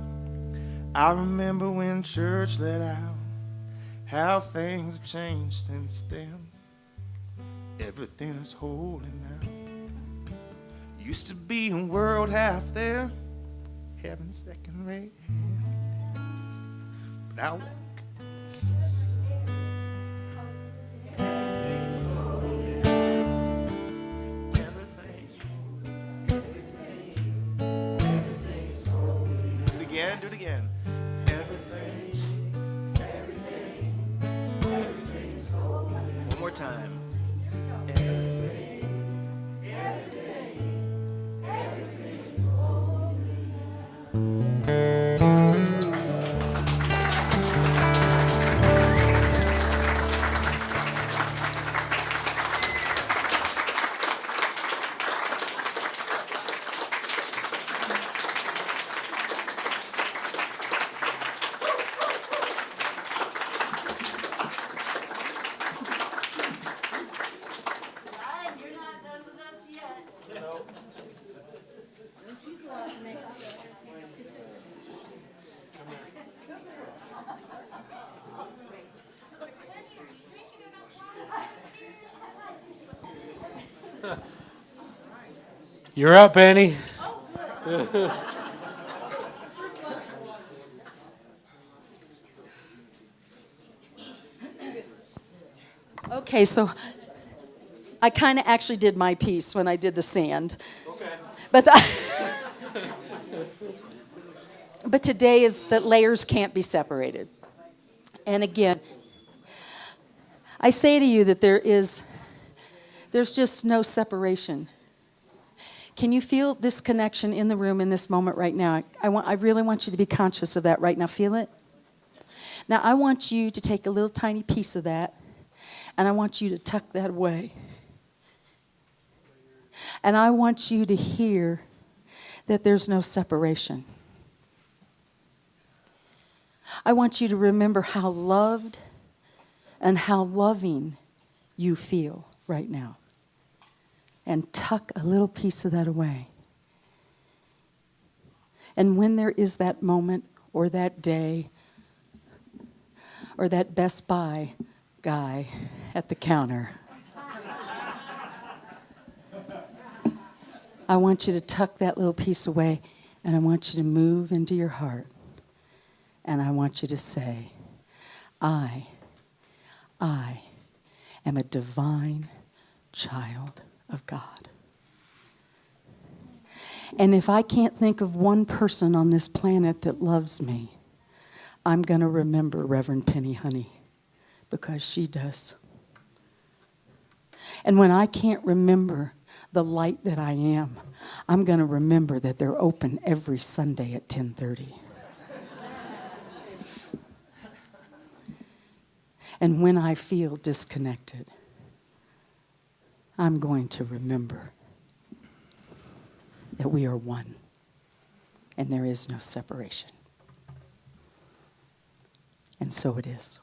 I remember when church let out, how things have changed since then. Everything is holy now. Used to be a world half there, heaven second rate, but I walk You're up, Penny. Okay, so I kind of actually did my piece when I did the sand. Okay. But today is that layers can't be separated. And again, I say to you that there's just no separation. Can you feel this connection in the room in this moment right now? I really want you to be conscious of that right now. Feel it? Now I want you to take a little tiny piece of that, and I want you to tuck that away. And I want you to hear that there's no separation. I want you to remember how loved and how loving you feel right now. And tuck a little piece of that away. And when there is that moment or that day or that Best Buy guy at the counter, I want you to tuck that little piece away, and I want you to move into your heart. And I want you to say, I am a divine child of God. And if I can't think of one person on this planet that loves me, I'm going to remember Reverend Penny Honey, because she does. And when I can't remember the light that I am, I'm going to remember that they're open every Sunday at 10:30. And when I feel disconnected, I'm going to remember that we are one and there is no separation. And so it is.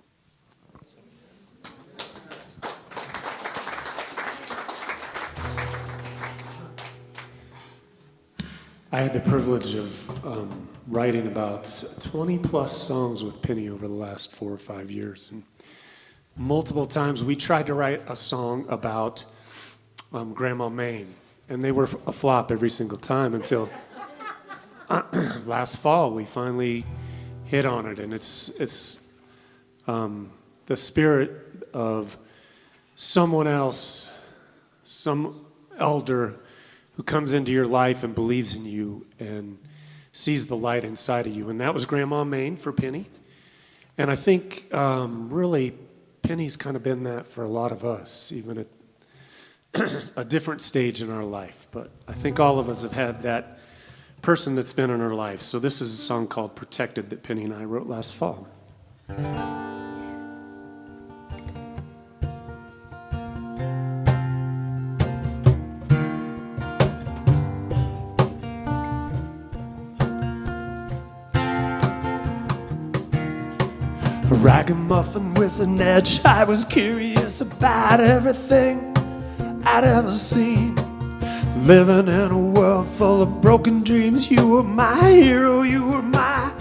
I had the privilege of writing about 20 plus songs with Penny over the last 4 or 5 years. And multiple times we tried to write a song about Grandma Maine, and they were a flop every single time until last fall we finally hit on it. And it's the spirit of someone else, some elder who comes into your life and believes in you and sees the light inside of you. And that was Grandma Maine for Penny. And I think really Penny's kind of been that for a lot of us, even at a different stage in our life. But I think all of us have had that person that's been in our life. So this is a song called Protected that Penny and I wrote last fall. A ragamuffin with an edge, I was curious about everything I'd ever seen. Living in a world full of broken dreams, you were my hero, you were my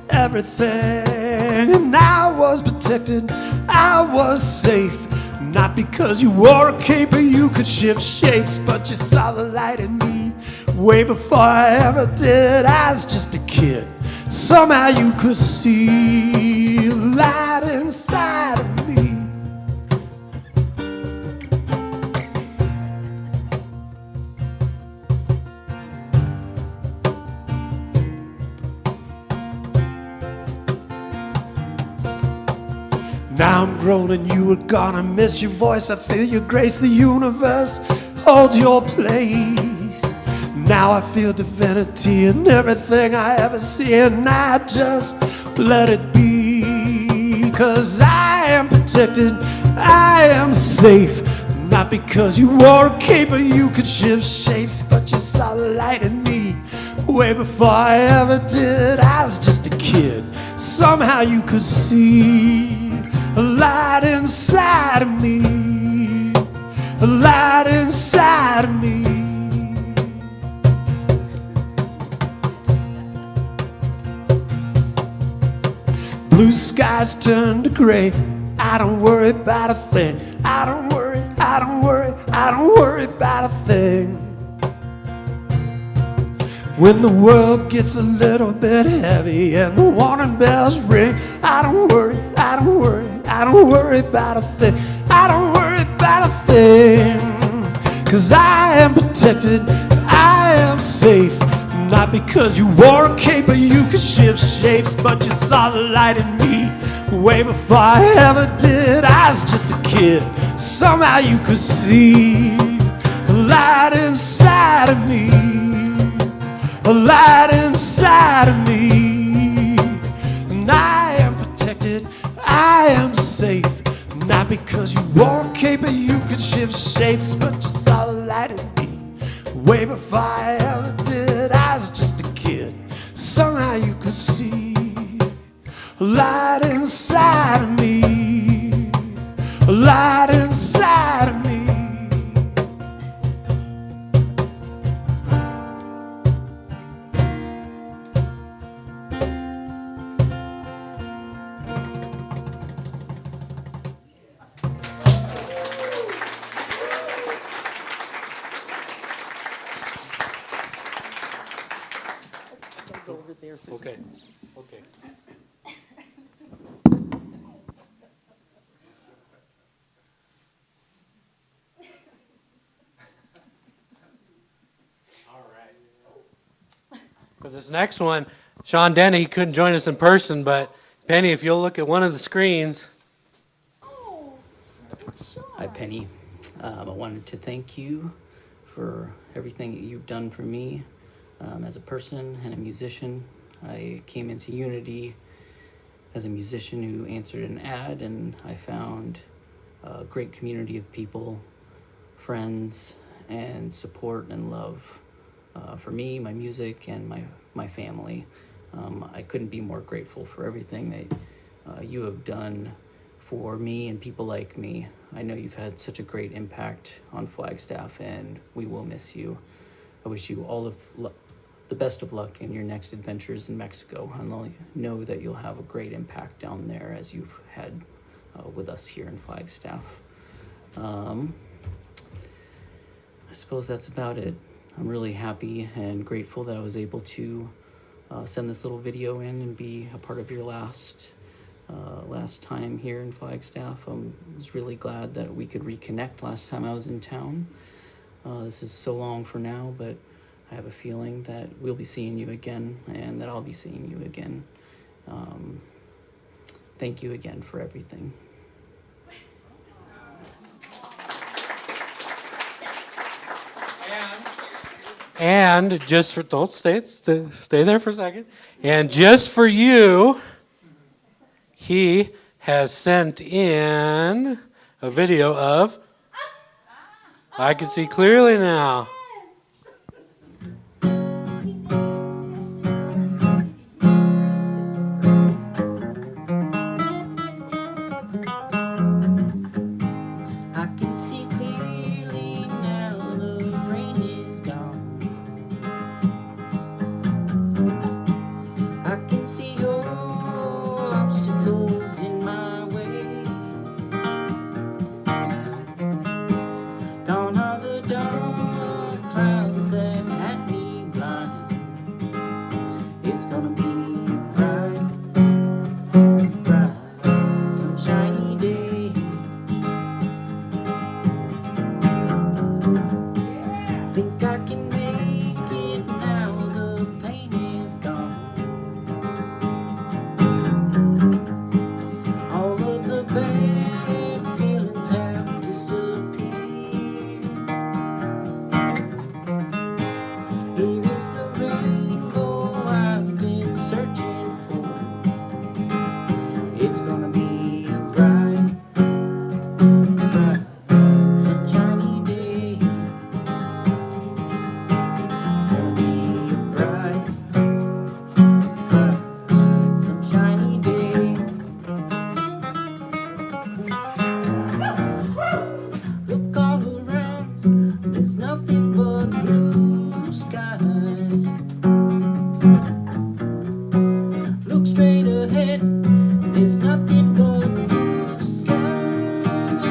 everything. And I was protected, I was safe, not because you wore a cape or you could shift shapes, but you saw the light in me way before I ever did. I was just a kid, somehow you could see light inside of me. Now I'm grown and you are gone. I miss your voice, I feel your grace. The universe holds your place. Now I feel divinity in everything I ever see, and I just let it be. 'Cause I am protected, I am safe, not because you wore a cape or you could shift shapes, but you saw the light in me way before I ever did. I was just a kid, somehow you could see a light inside of me, a light inside of me. Blue skies turn to gray, I don't worry about a thing, I don't worry I don't worry about a thing. When the world gets a little bit heavy and the warning bells ring, I don't worry about a thing. I don't worry about a thing. 'Cause I am protected, I am safe. Not because you wore a cape or you could shift shapes, but you saw the light in me way before I ever did. I was just a kid, somehow you could see a light inside of me, a light inside of me. And I am protected, I am safe. Not because you wore a cape or you could shift shapes, but you saw the light in me way before I ever did. I was just a kid, somehow you could see a light inside of me, a light inside of me. Okay. Okay. All right. For this next one, Sean Denny, he couldn't join us in person, but Penny, if you'll look at one of the screens. Hi, Penny. I wanted to thank you for everything that you've done for me as a person and a musician. I came into Unity as a musician who answered an ad, and I found a great community of people, friends, and support and love for me, my music, and my family. I couldn't be more grateful for everything that you have done for me and people like me. I know you've had such a great impact on Flagstaff, and we will miss you. I wish you all of the best of luck in your next adventures in Mexico, and I know that you'll have a great impact down there as you've had with us here in Flagstaff. I suppose that's about it. I'm really happy and grateful that I was able to send this little video in and be a part of your last time here in Flagstaff. I was really glad that we could reconnect last time I was in town. This is so long for now, but I have a feeling that we'll be seeing you again and that I'll be seeing you again. Thank you again for everything. And just for, don't stay there for a second. And just for you, he has sent in a video of, I can see clearly now. I can see clearly now the rain is gone. I can see your obstacles in my way. Gone are the dark clouds that had me blind. It's gonna be bright, bright, sunshiny day. Think I can make it now, the pain is gone. All of the bad feelings have disappeared. Here is the rainbow I've been searching for. It's gonna be a bright, bright, sunshiny day. It's gonna be a bright, bright, sunshiny day. Look all around, there's nothing but blue skies. Look straight ahead, there's nothing but blue skies.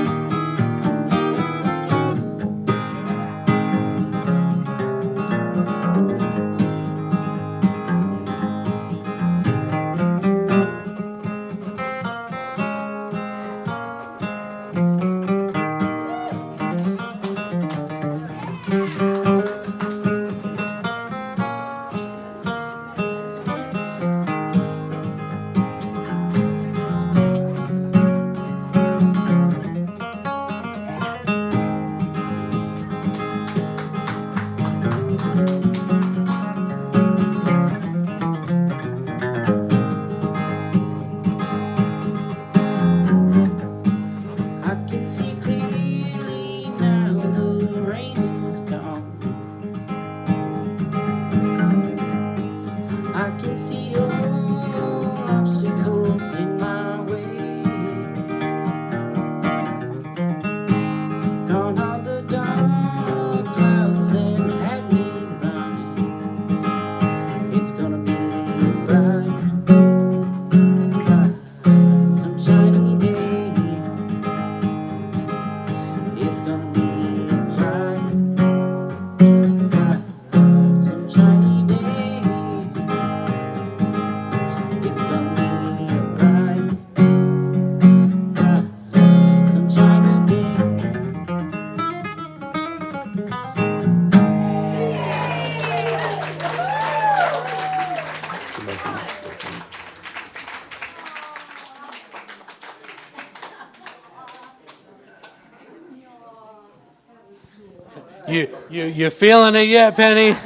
You feeling it yet, Penny?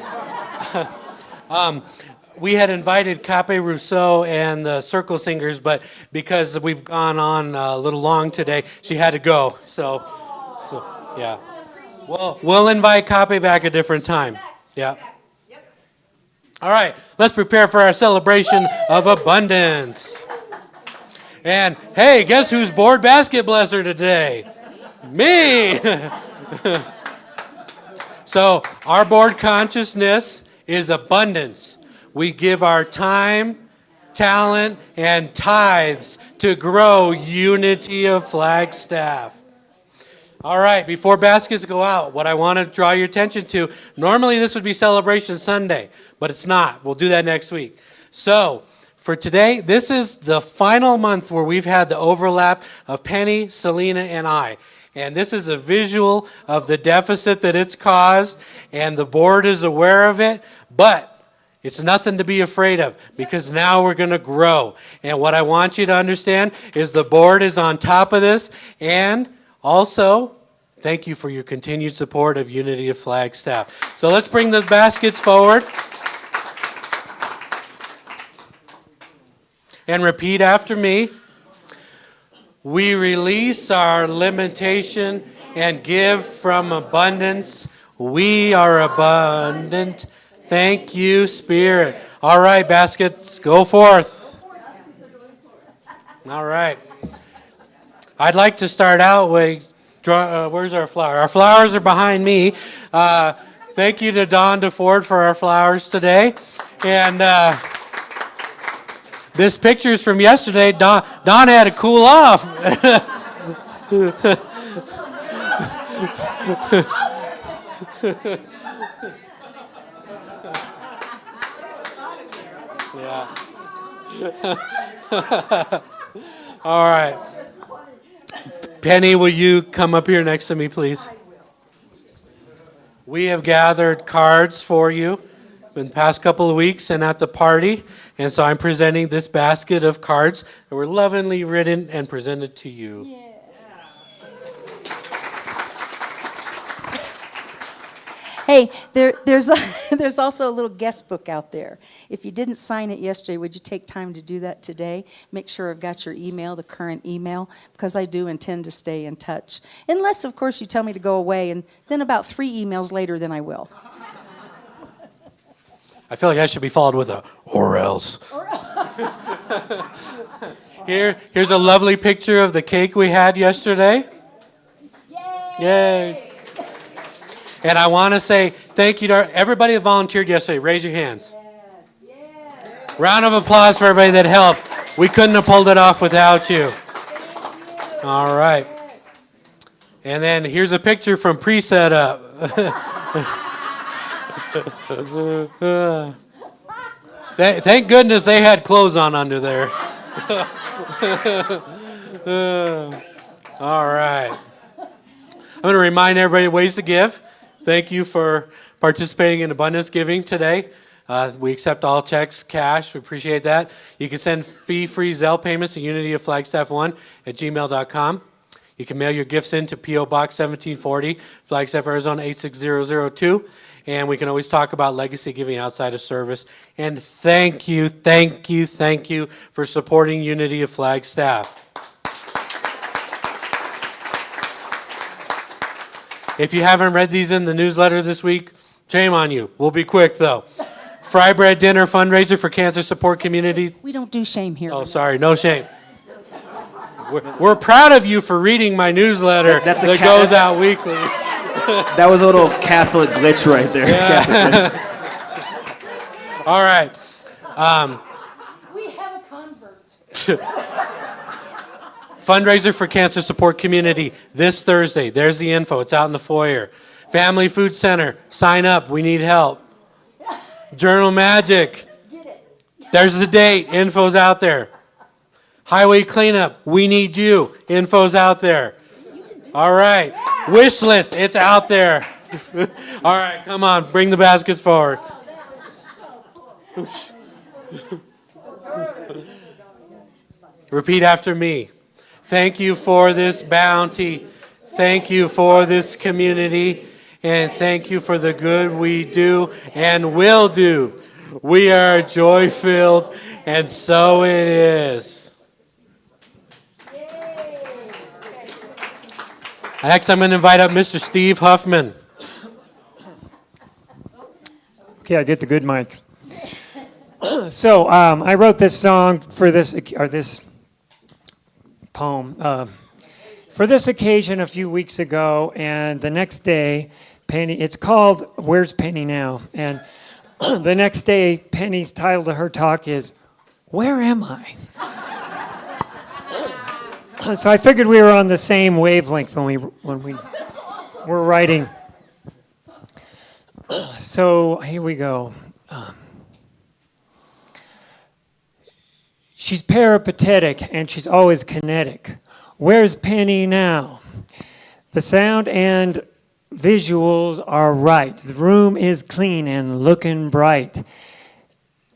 We had invited Cape Rousseau and the Circle Singers, but because we've gone on a little long today, she had to go. So yeah. We'll invite Cape back a different time. Yeah. All right, let's prepare for our celebration of abundance. And hey, guess who's board basket blesser today? Me! So our board consciousness is abundance. We give our time, talent, and tithes to grow Unity of Flagstaff. All right, before baskets go out, what I want to draw your attention to, normally this would be Celebration Sunday, but it's not. We'll do that next week. So for today, this is the final month where we've had the overlap of Penny, Selena, and I. And this is a visual of the deficit that it's caused, and the board is aware of it, but it's nothing to be afraid of because now we're going to grow. And what I want you to understand is the board is on top of this, and also, thank you for your continued support of Unity of Flagstaff. So let's bring those baskets forward. And repeat after me. We release our limitation and give from abundance. We are abundant. Thank you, Spirit. All right, baskets, go forth. All right. I'd like to start out with, where's our flower? Our flowers are behind me. Thank you to Dawn DeFord for our flowers today. And this picture's from yesterday. Dawn had to cool off. Yeah. All right. Penny, will you come up here next to me, please? We have gathered cards for you in the past couple of weeks and at the party, and so I'm presenting this basket of cards that were lovingly written and presented to you. Yes. Hey, there's also a little guest book out there. If you didn't sign it yesterday, would you take time to do that today? Make sure I've got your email, the current email, because I do intend to stay in touch. Unless, of course, you tell me to go away, and then about 3 emails later, then I will. I feel like that should be followed with a or else. Here's a lovely picture of the cake we had yesterday. Yay! And I want to say thank you to everybody that volunteered yesterday. Raise your hands. Yes. Round of applause for everybody that helped. We couldn't have pulled it off without you. All right. And then here's a picture from pre-setup. Thank goodness they had clothes on under there. All right. I'm going to remind everybody ways to give. Thank you for participating in abundance giving today. We accept all checks, cash. We appreciate that. You can send fee-free Zelle payments to unityoflagstaff1@gmail.com. You can mail your gifts in to P.O. Box 1740, Flagstaff, Arizona 86002. And we can always talk about legacy giving outside of service. And thank you for supporting Unity of Flagstaff. If you haven't read these in the newsletter this week, shame on you. We'll be quick, though. Fry Bread Dinner fundraiser for cancer support community. We don't do shame here. Oh, sorry, no shame. We're proud of you for reading my newsletter that goes out weekly. That was a little Catholic glitch right there. Yeah. All right. We have a convert. Fundraiser for cancer support community this Thursday. There's the info. It's out in the foyer. Family Food Center. Sign up. We need help. Journal Magic. There's the date. Info's out there. Highway Cleanup. We need you. Info's out there. All right. Wish list. It's out there. All right. Come on. Bring the baskets forward. Repeat after me. Thank you for this bounty. Thank you for this community. and thank you for the good we do and will do. We are joy-filled, and so it is. Next, I'm going to invite up Mr. Steve Huffman. Okay, I get the good mic. So I wrote this song for this poem for this occasion a few weeks ago, and the next day, Penny. It's called "Where's Penny Now?" And the next day, Penny's title to her talk is "Where Am I?" So I figured we were on the same wavelength when we were writing. So here we go. She's peripatetic and she's always kinetic. Where's Penny now? The sound and visuals are right. The room is clean and looking bright.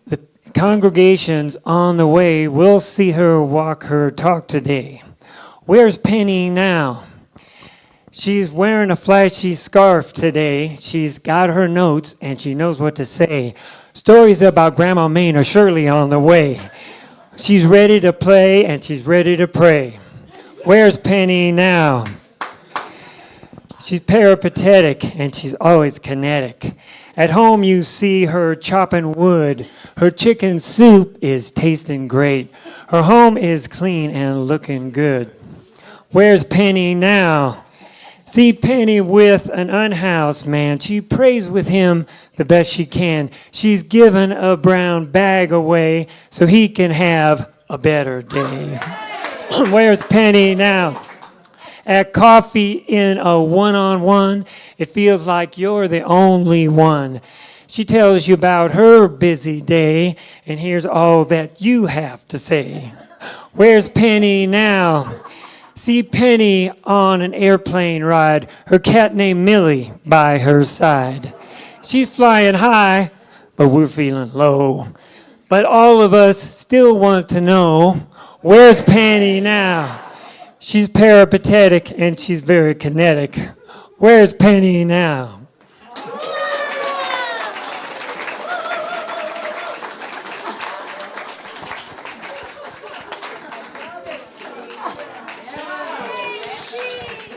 The congregation's on the way. We'll see her walk her talk today. Where's Penny now? She's wearing a flashy scarf today. She's got her notes and she knows what to say. Stories about Grandma Maine are surely on the way. She's ready to play and she's ready to pray. Where's Penny now? She's peripatetic and she's always kinetic. At home you see her chopping wood. Her chicken soup is tasting great. Her home is clean and looking good. Where's Penny now? See Penny with an unhoused man. She prays with him the best she can. She's given a brown bag away so he can have a better day. Where's Penny now? At coffee in a one-on-one, it feels like you're the only one. She tells you about her busy day, and here's all that you have to say. Where's Penny now? See Penny on an airplane ride, her cat named Millie by her side. She's flying high, but we're feeling low. But all of us still want to know, where's Penny now? She's peripatetic and she's very kinetic. Where's Penny now?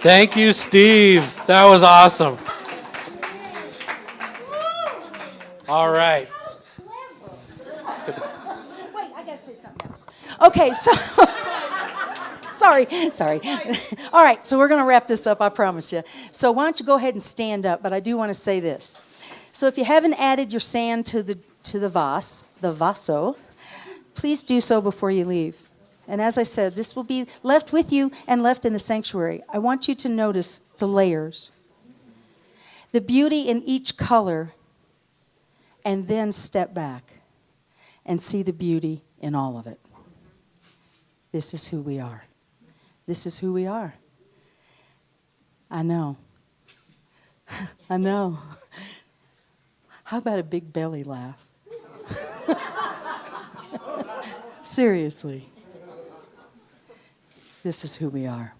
Thank you, Steve. That was awesome. All right. Wait, I gotta say something else. Okay, so sorry. All right, so we're gonna wrap this up, I promise you. So why don't you go ahead and stand up? But I do want to say this. So if you haven't added your sand to the vaso, please do so before you leave. And as I said, this will be left with you and left in the sanctuary. I want you to notice the layers, the beauty in each color, and then step back and see the beauty in all of it. This is who we are. This is who we are. I know. I know. How about a big belly laugh? Seriously. This is who we are.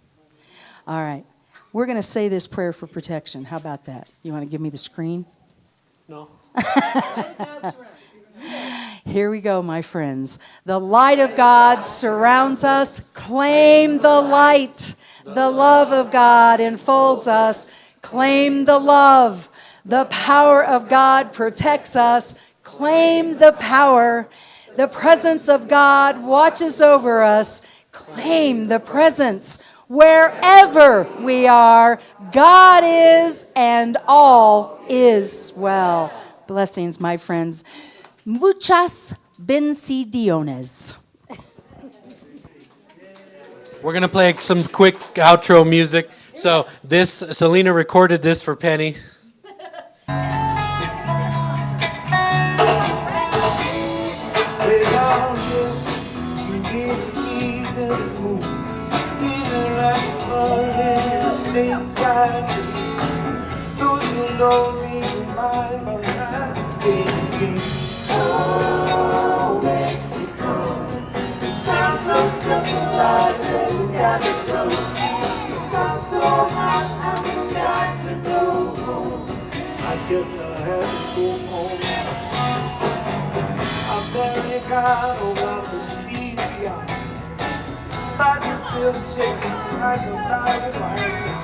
All right. We're going to say this prayer for protection. How about that? You want to give me the screen? No. Here we go, my friends. The light of God surrounds us. Claim the light. The love of God enfolds us. Claim the love. The power of God protects us. Claim the power. The presence of God watches over us. Claim the presence. Wherever we are, God is, and all is well. Blessings, my friends. Muchas bendiciones. We're going to play some quick outro music. So Selena recorded this for Penny. Those who know me remind oh, Mexico. It sounds so simple, I just gotta go. It sounds so hot, I forgot to go home. Chicago got the speed beyond. But you're still shaking like a dynamite.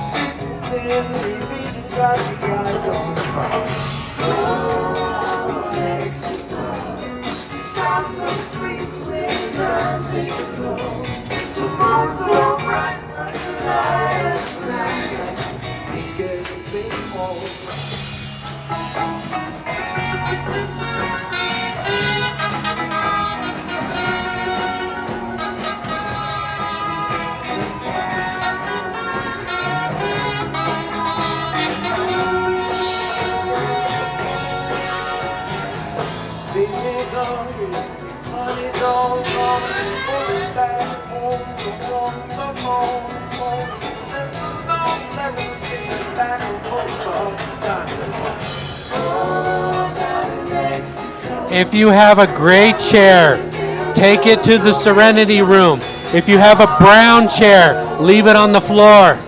Sleeping's in the region, got the eyes on fire. Oh, Mexico, sounds so sweet, makes sounds in the flow. The moon's so bright, like the light of the night. We get a bit more bright. Baby's hungry, money's all gone, goes back home, the home, sends a long letter, gets a back and postcard, times at home. Oh, down in Mexico. If you have a gray chair, take it to the Serenity Room. If you have a brown chair, leave it on the floor.